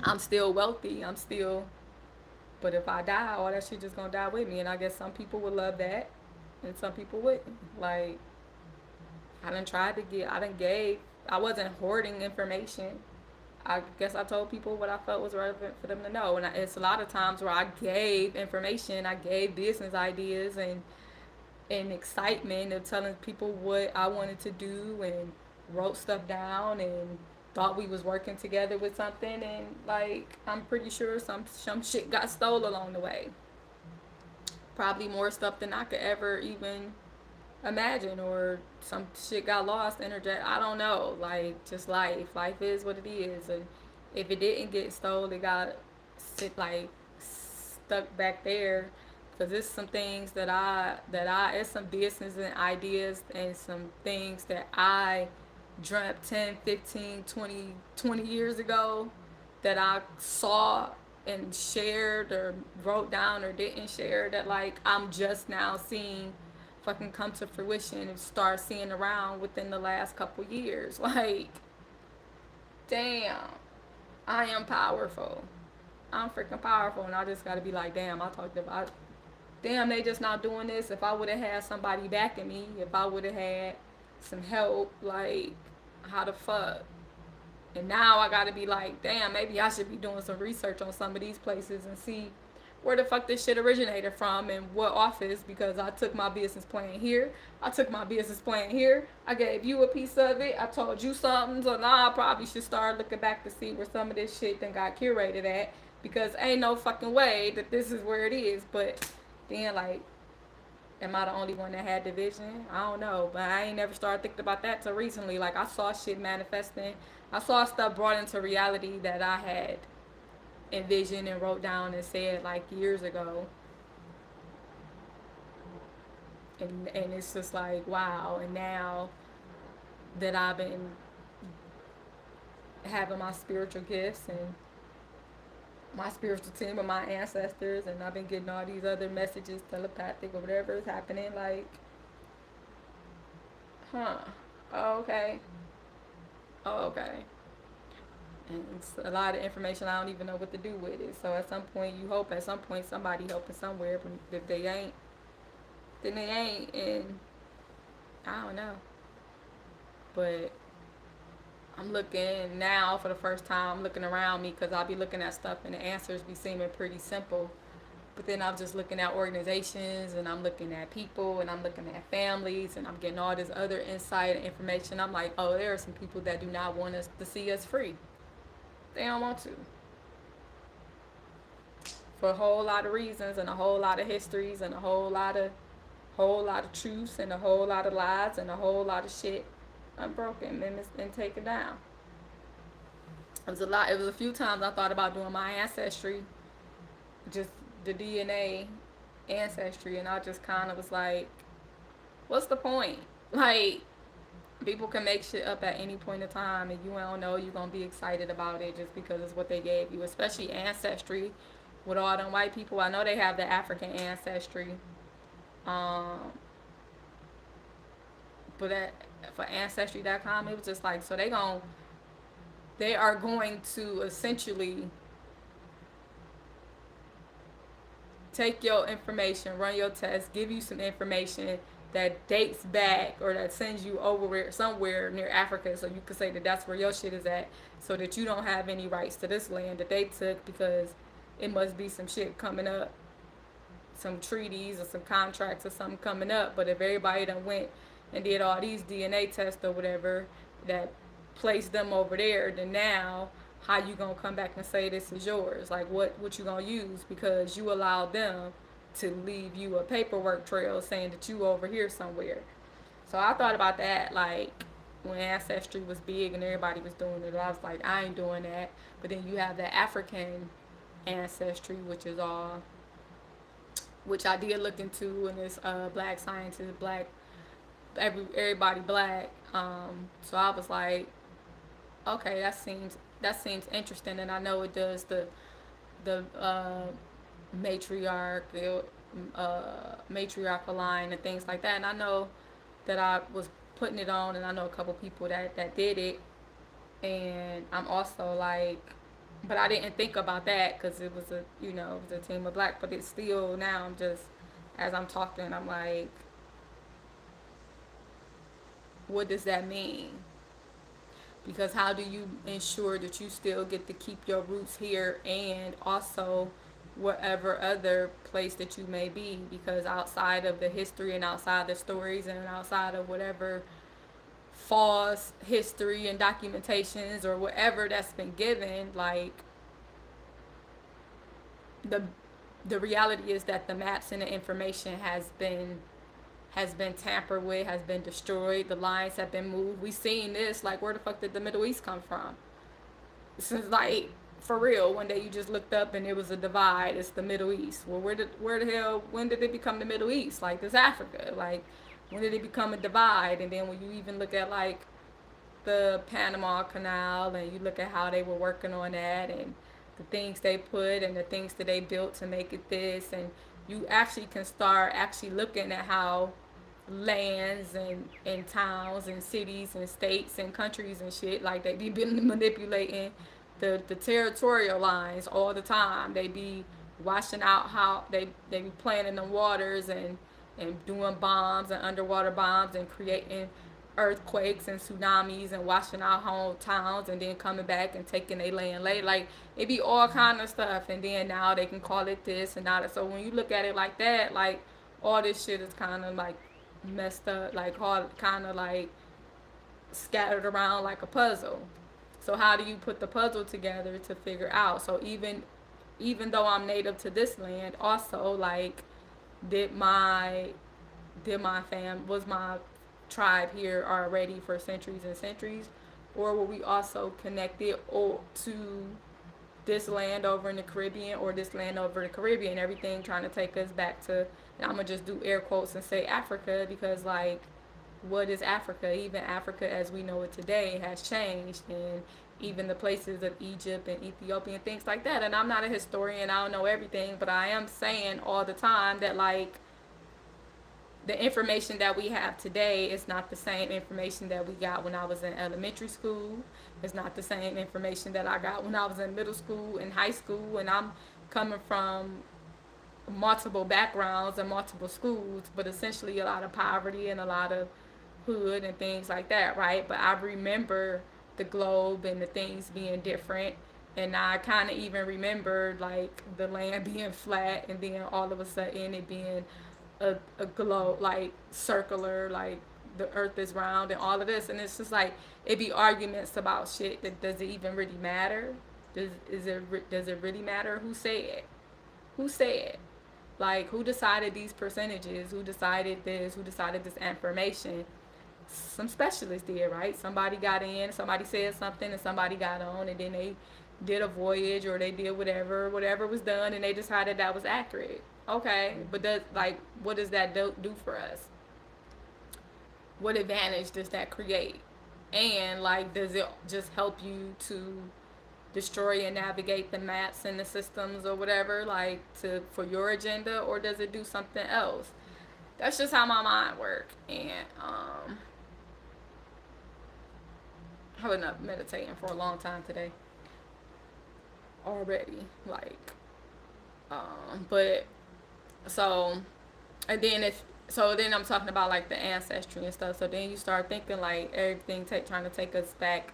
I'm still wealthy. I'm still, but if I die, all that shit just gonna die with me. And I guess some people would love that, and some people wouldn't. Like, I done gave. I wasn't hoarding information. I guess I told people what I felt was relevant for them to know. And it's a lot of times where I gave information, I gave business ideas and excitement of telling people what I wanted to do, and wrote stuff down and thought we was working together with something, and like, I'm pretty sure some shit got stole along the way. Probably more stuff than I could ever even imagine, or some shit got lost, interject. I don't know. Like, just life. Life is what it is, and if it didn't get stolen, it got sit like stuck back there. Cause it's some things that I it's some business and ideas and some things that I dreamt 10, 15, 20 years ago that I saw and shared or wrote down or didn't share, that like I'm just now seeing fucking come to fruition and start seeing around within the last couple years. Like, damn, I am powerful. I'm freaking powerful, and I just gotta be like, damn, I talked about, damn, they just not doing this. If I would have had somebody backing me, if I would have had some help, like, how the fuck? And now I gotta be like, damn, maybe I should be doing some research on some of these places and see where the fuck this shit originated from and what office, because I took my business plan here. I took my business plan here. I gave you a piece of it. I told you something. So now I probably should start looking back to see where some of this shit then got curated at, because ain't no fucking way that this is where it is. But then, like, am I the only one that had the vision? I don't know, but I ain't never started thinking about that till recently. Like, I saw shit manifesting. I saw stuff brought into reality that I had envisioned and wrote down and said like years ago. And it's just like, wow. And now that I've been having my spiritual gifts and my spiritual team of my ancestors, and I've been getting all these other messages, telepathic or whatever is happening, like, huh, oh, okay, oh, okay. And it's a lot of information I don't even know what to do with it. So at some point, you hope at some point somebody helping somewhere, but if they ain't, then they ain't. And I don't know. But I'm looking now for the first time. I'm looking around me because I'll be looking at stuff and the answers be seeming pretty simple. But then I'm just looking at organizations, and I'm looking at people, and I'm looking at families, and I'm getting all this other insight and information. I'm like, oh, there are some people that do not want us to see us free. They don't want to. For a whole lot of reasons and a whole lot of histories and a whole lot of truths and a whole lot of lies and a whole lot of shit unbroken and taken down. It was a lot. It was a few times I thought about doing my ancestry, just the DNA ancestry, and I just kind of was like, what's the point? Like, people can make shit up at any point in time, and you don't know you're gonna be excited about it just because it's what they gave you. Especially ancestry, with all them white people. I know they have the African ancestry, um, but for ancestry.com, it was just like, so they are going to essentially take your information, run your test, give you some information that dates back or that sends you over somewhere near Africa, so you could say that that's where your shit is at, so that you don't have any rights to this land that they took, because it must be some shit coming up, some treaties or some contracts or something coming up. But if everybody done went and did all these DNA tests or whatever that placed them over there, then now how you gonna come back and say this is yours? Like, what you gonna use, because you allowed them to leave you a paperwork trail saying that you over here somewhere. So I thought about that, like, when ancestry was big and everybody was doing it. I was like, I ain't doing that. But then you have the African ancestry, which I did look into, and it's black scientists, black, everybody black. So I was like, okay, that seems interesting, and I know it does the matriarch, the matriarchal line and things like that. And I know that I was putting it on, and I know a couple people that did it, and I'm also like, but I didn't think about that because it was it was a team of black. But it's still, now I'm just, as I'm talking, I'm like, what does that mean? Because how do you ensure that you still get to keep your roots here and also whatever other place that you may be? Because outside of the history and outside the stories and outside of whatever false history and documentations or whatever that's been given, like, the the reality is that the maps and the information has been tampered with, has been destroyed. The lines have been moved. We seen this. Like, where the fuck did the Middle East come from? Since like for real, one day you just looked up and it was a divide. It's the Middle East. Well, where the hell? When did it become the Middle East? Like, this Africa. Like, when did it become a divide? And then when you even look at like the Panama Canal and you look at how they were working on that and the things they put and the things that they built to make it this, and you actually can start actually looking at how lands and towns and cities and states and countries and shit, like they be been manipulating the territorial lines all the time. They be washing out how they be playing in the waters and doing bombs and underwater bombs and creating earthquakes and tsunamis and washing out whole towns and then coming back and taking their land late. Like, it be all kind of stuff, and then now they can call it this and that. So when you look at it like that, like, all this shit is kind of like messed up, like all kind of like scattered around like a puzzle. So how do you put the puzzle together to figure out? So even though I'm native to this land, also like did my was my tribe here already for centuries and centuries, or were we also connected or to this land over in the Caribbean or this land over in the Caribbean, everything trying to take us back to, and I'm gonna just do air quotes and say Africa, because like, what is Africa? Even Africa as we know it today has changed, and even the places of Egypt and Ethiopia and things like that. And I'm not a historian, I don't know everything, but I am saying all the time that like the information that we have today is not the same information that we got when I was in elementary school. It's not the same information that I got when I was in middle school and high school. And I'm coming from multiple backgrounds and multiple schools, but essentially a lot of poverty and a lot of hood and things like that, right? But I remember the globe and the things being different. And I kind of even remembered like the land being flat and then all of a sudden it being a globe, like circular, like the earth is round and all of this. And it's just like, it be arguments about shit that does it even really matter? Does it really matter who said? Who said? Like, who decided these percentages? Who decided this? Who decided this information? Some specialists did, right? Somebody got in, somebody said something, and somebody got on, and then they did a voyage or they did whatever was done, and they decided that was accurate. Okay, but does like, what does that do for us? What advantage does that create? And like, does it just help you to destroy and navigate the maps and the systems or whatever, like to for your agenda, or does it do something else? That's just how my mind works. And I've been up meditating for a long time today already, like but so, and then if so then I'm talking about like the ancestry and stuff. So then you start thinking like everything trying to take us back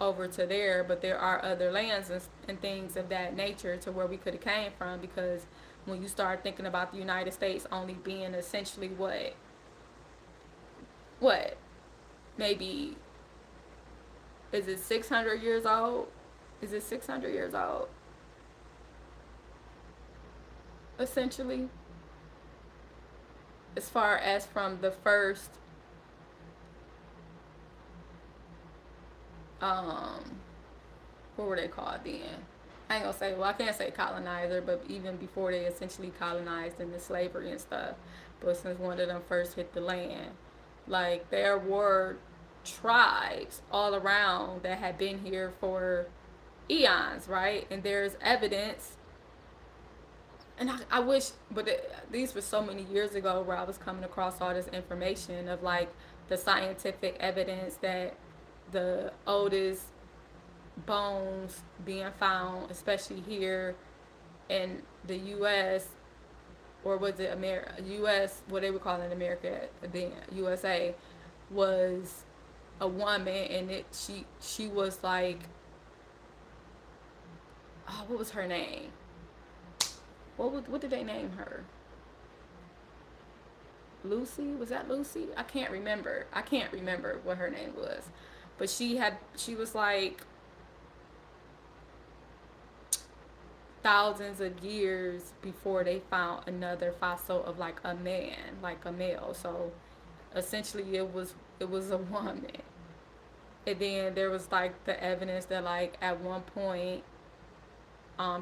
over to there, but there are other lands and things of that nature to where we could have came from, because when you start thinking about the United States only being essentially what maybe, is it 600 years old? Is it 600 years old? Essentially, as far as from the first um what were they called then? I ain't gonna say, well, I can't say colonizer, but even before they essentially colonized into slavery and stuff. But since one of them first hit the land, like there were tribes all around that had been here for eons, right? And there's evidence, and I wish, but these were so many years ago where I was coming across all this information of like the scientific evidence that the oldest bones being found, especially here in the U.S., or was it America? U.S., what they were calling America then, USA, was a woman, and she was like, oh, what was her name? What did they name her? Lucy? Was that Lucy? I can't remember. I can't remember what her name was, but she was like, thousands of years before they found another fossil of like a man, like a male. So essentially it was a woman. And then there was like the evidence that like at one point,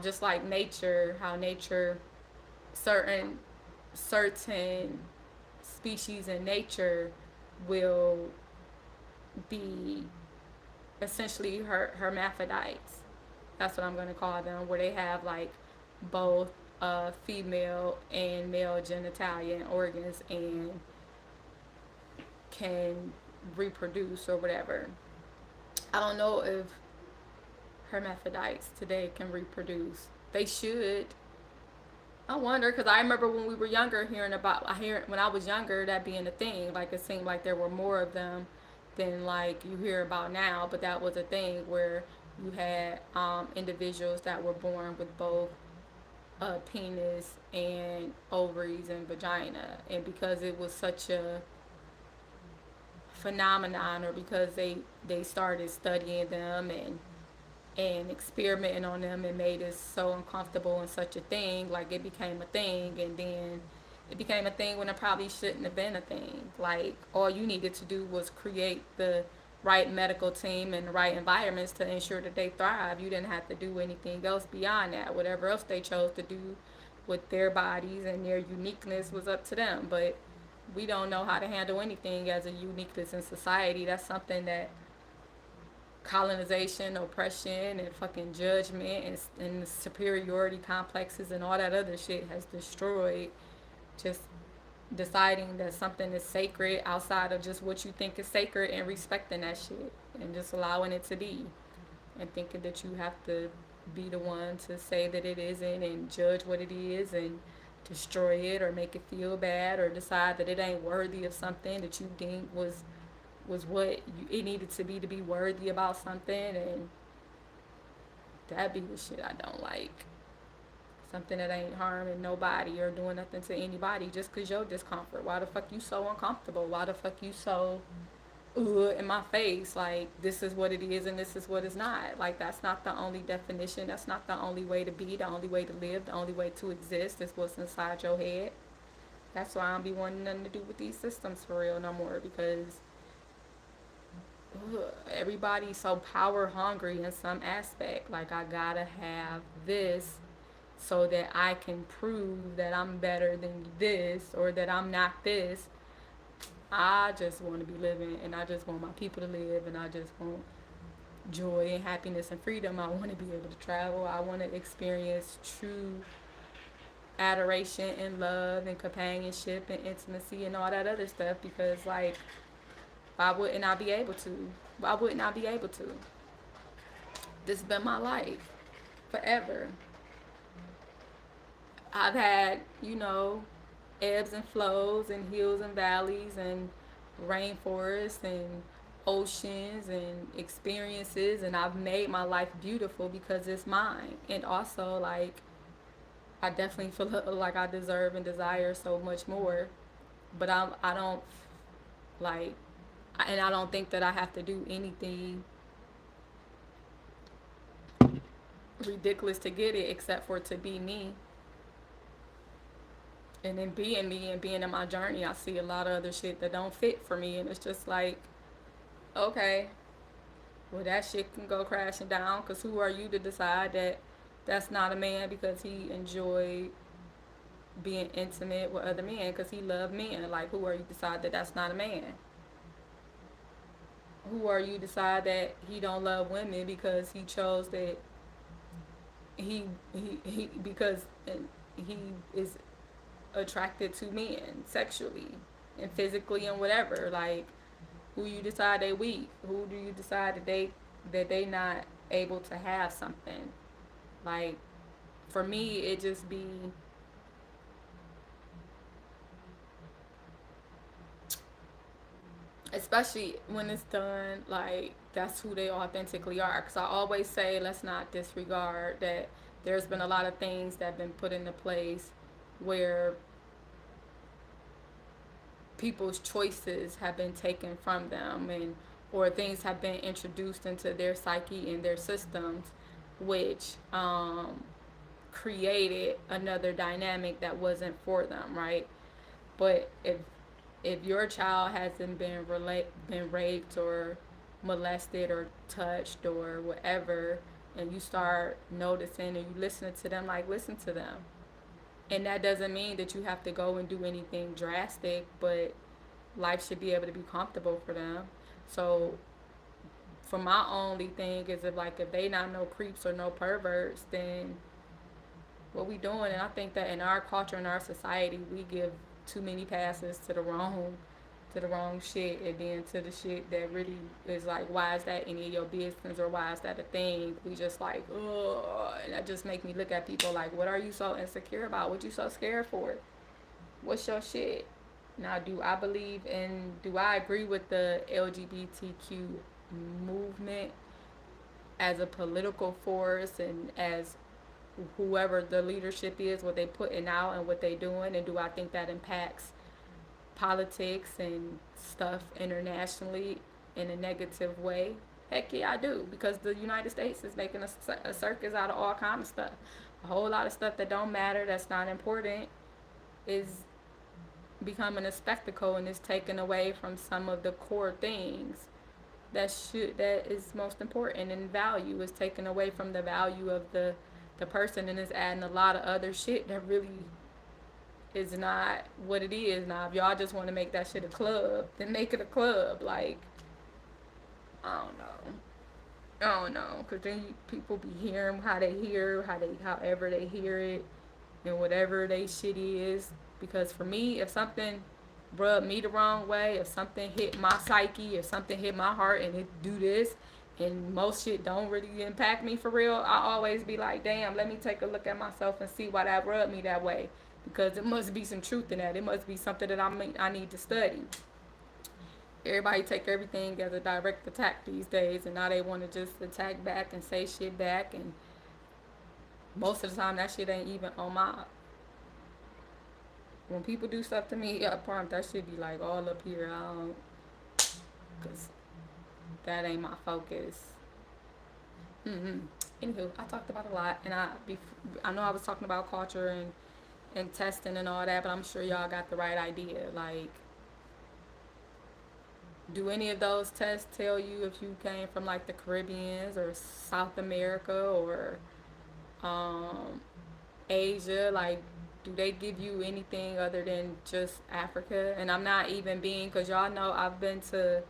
just like nature, how nature, certain certain species in nature will be essentially hermaphrodites. That's what I'm gonna call them, where they have like both female and male genitalia and organs and can reproduce or whatever. I don't know if hermaphrodites today can reproduce. They should. I wonder because I remember when we were younger hearing about. I hear when I was younger that being a thing. Like it seemed like there were more of them than like you hear about now. But that was a thing where you had individuals that were born with both a penis and ovaries and vagina, and because it was such a phenomenon, or because they started studying them and experimenting on them and made it so uncomfortable and such a thing, like it became a thing. And then it became a thing when it probably shouldn't have been a thing. Like all you needed to do was create the right medical team and the right environments to ensure that they thrive. You didn't have to do anything else beyond that. Whatever else they chose to do with their bodies and their uniqueness was up to them. But we don't know how to handle anything as a uniqueness in society. That's something that colonization, oppression, and fucking judgment and superiority complexes and all that other shit has destroyed. Just deciding that something is sacred outside of just what you think is sacred and respecting that shit and just allowing it to be, and thinking that you have to be the one to say that it isn't and judge what it is and destroy it or make it feel bad or decide that it ain't worthy of something that you think was what it needed to be worthy about something. And that be the shit I don't like. Something that ain't harming nobody or doing nothing to anybody just cause your discomfort. Why the fuck you so uncomfortable? Why the fuck you so in my face? Like this is what it is and this is what it's not. Like that's not the only definition. That's not the only way to be. The only way to live. The only way to exist is what's inside your head. That's why I don't be wanting nothing to do with these systems for real no more, because everybody's so power hungry in some aspect. Like I gotta have this so that I can prove that I'm better than this or that I'm not this. I just want to be living and I just want my people to live and I just want joy and happiness and freedom. I want to be able to travel. I want to experience true adoration and love and companionship and intimacy and all that other stuff, because like why wouldn't I be able to? Why wouldn't I be able to? This has been my life forever. I've had, ebbs and flows and hills and valleys and rainforests and oceans and experiences, and I've made my life beautiful because it's mine. And also, like, I definitely feel like I deserve and desire so much more, but I don't like, and I don't think that I have to do anything ridiculous to get it except for to be me. And then being me and being in my journey, I see a lot of other shit that don't fit for me, and it's just like, okay, well that shit can go crashing down. Cause who are you to decide that that's not a man because he enjoyed being intimate with other men because he loved men? Like, who are you to decide that that's not a man? Who are you to decide that he don't love women because he chose that he because he is attracted to men sexually and physically and whatever? Like, who you decide they weak? Who do you decide that they not able to have something? Like, for me, it just be, especially when it's done like that's who they authentically are. Because I always say, let's not disregard that there's been a lot of things that have been put into place where people's choices have been taken from them, and or things have been introduced into their psyche and their systems, which created another dynamic that wasn't for them, right? But if your child hasn't been raped or molested or touched or whatever, and you start noticing and you listen to them, like, listen to them. And that doesn't mean that you have to go and do anything drastic, but life should be able to be comfortable for them. So for my only thing is, if they not no creeps or no perverts, then what we doing? And I think that in our culture, in our society, we give too many passes to the wrong shit, and then to the shit that really is like, why is that any of your business, or why is that a thing? We just like, ugh, and that just make me look at people like, what are you so insecure about? What you so scared for? What's your shit? Now, do I agree with the LGBTQ movement as a political force, and as whoever the leadership is, what they putting out and what they doing, and do I think that impacts politics and stuff internationally in a negative way? Heck yeah, I do, because the United States is making a circus out of all kind of stuff. A whole lot of stuff that don't matter, that's not important, is becoming a spectacle, and is taken away from some of the core things that is most important, and value is taken away from the value of the person, and is adding a lot of other shit that really is not what it is. Now, if y'all just want to make that shit a club, then make it a club. Like, I don't know. I don't know, because then people be hearing however they hear it, and whatever they shit is. Because for me, if something rubbed me the wrong way, if something hit my psyche, if something hit my heart and it do this, and most shit don't really impact me for real, I always be like, damn, let me take a look at myself and see why that rubbed me that way. Because it must be some truth in that. It must be something that I need to study. Everybody take everything as a direct attack these days, and now they want to just attack back and say shit back, and most of the time that shit ain't even on my. When people do stuff to me up front, that shit be like all up here. I don't, cause that ain't my focus. Anywho, I talked about a lot, and I know I was talking about culture and testing and all that, but I'm sure y'all got the right idea. Like, do any of those tests tell you if you came from like the Caribbeans or South America or Asia? Like, do they give you anything other than just Africa? And I'm not even being, because y'all know I've been to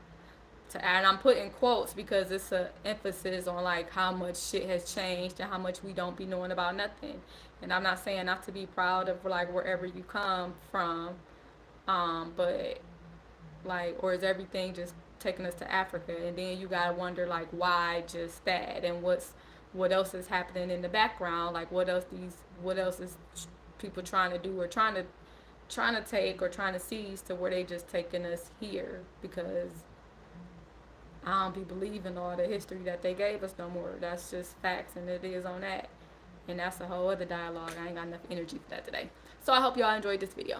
and I'm putting quotes because it's a emphasis on like how much shit has changed and how much we don't be knowing about nothing. And I'm not saying not to be proud of like wherever you come from, but like, or is everything just taking us to Africa? And then you gotta wonder like, why just that, and what else is happening in the background? Like, what else is people trying to do, or trying to take, or trying to seize, to where they just taking us here? Because I don't be believing all the history that they gave us no more. That's just facts, and it is on that. And that's a whole other dialogue. I ain't got enough energy for that today. So I hope y'all enjoyed this video.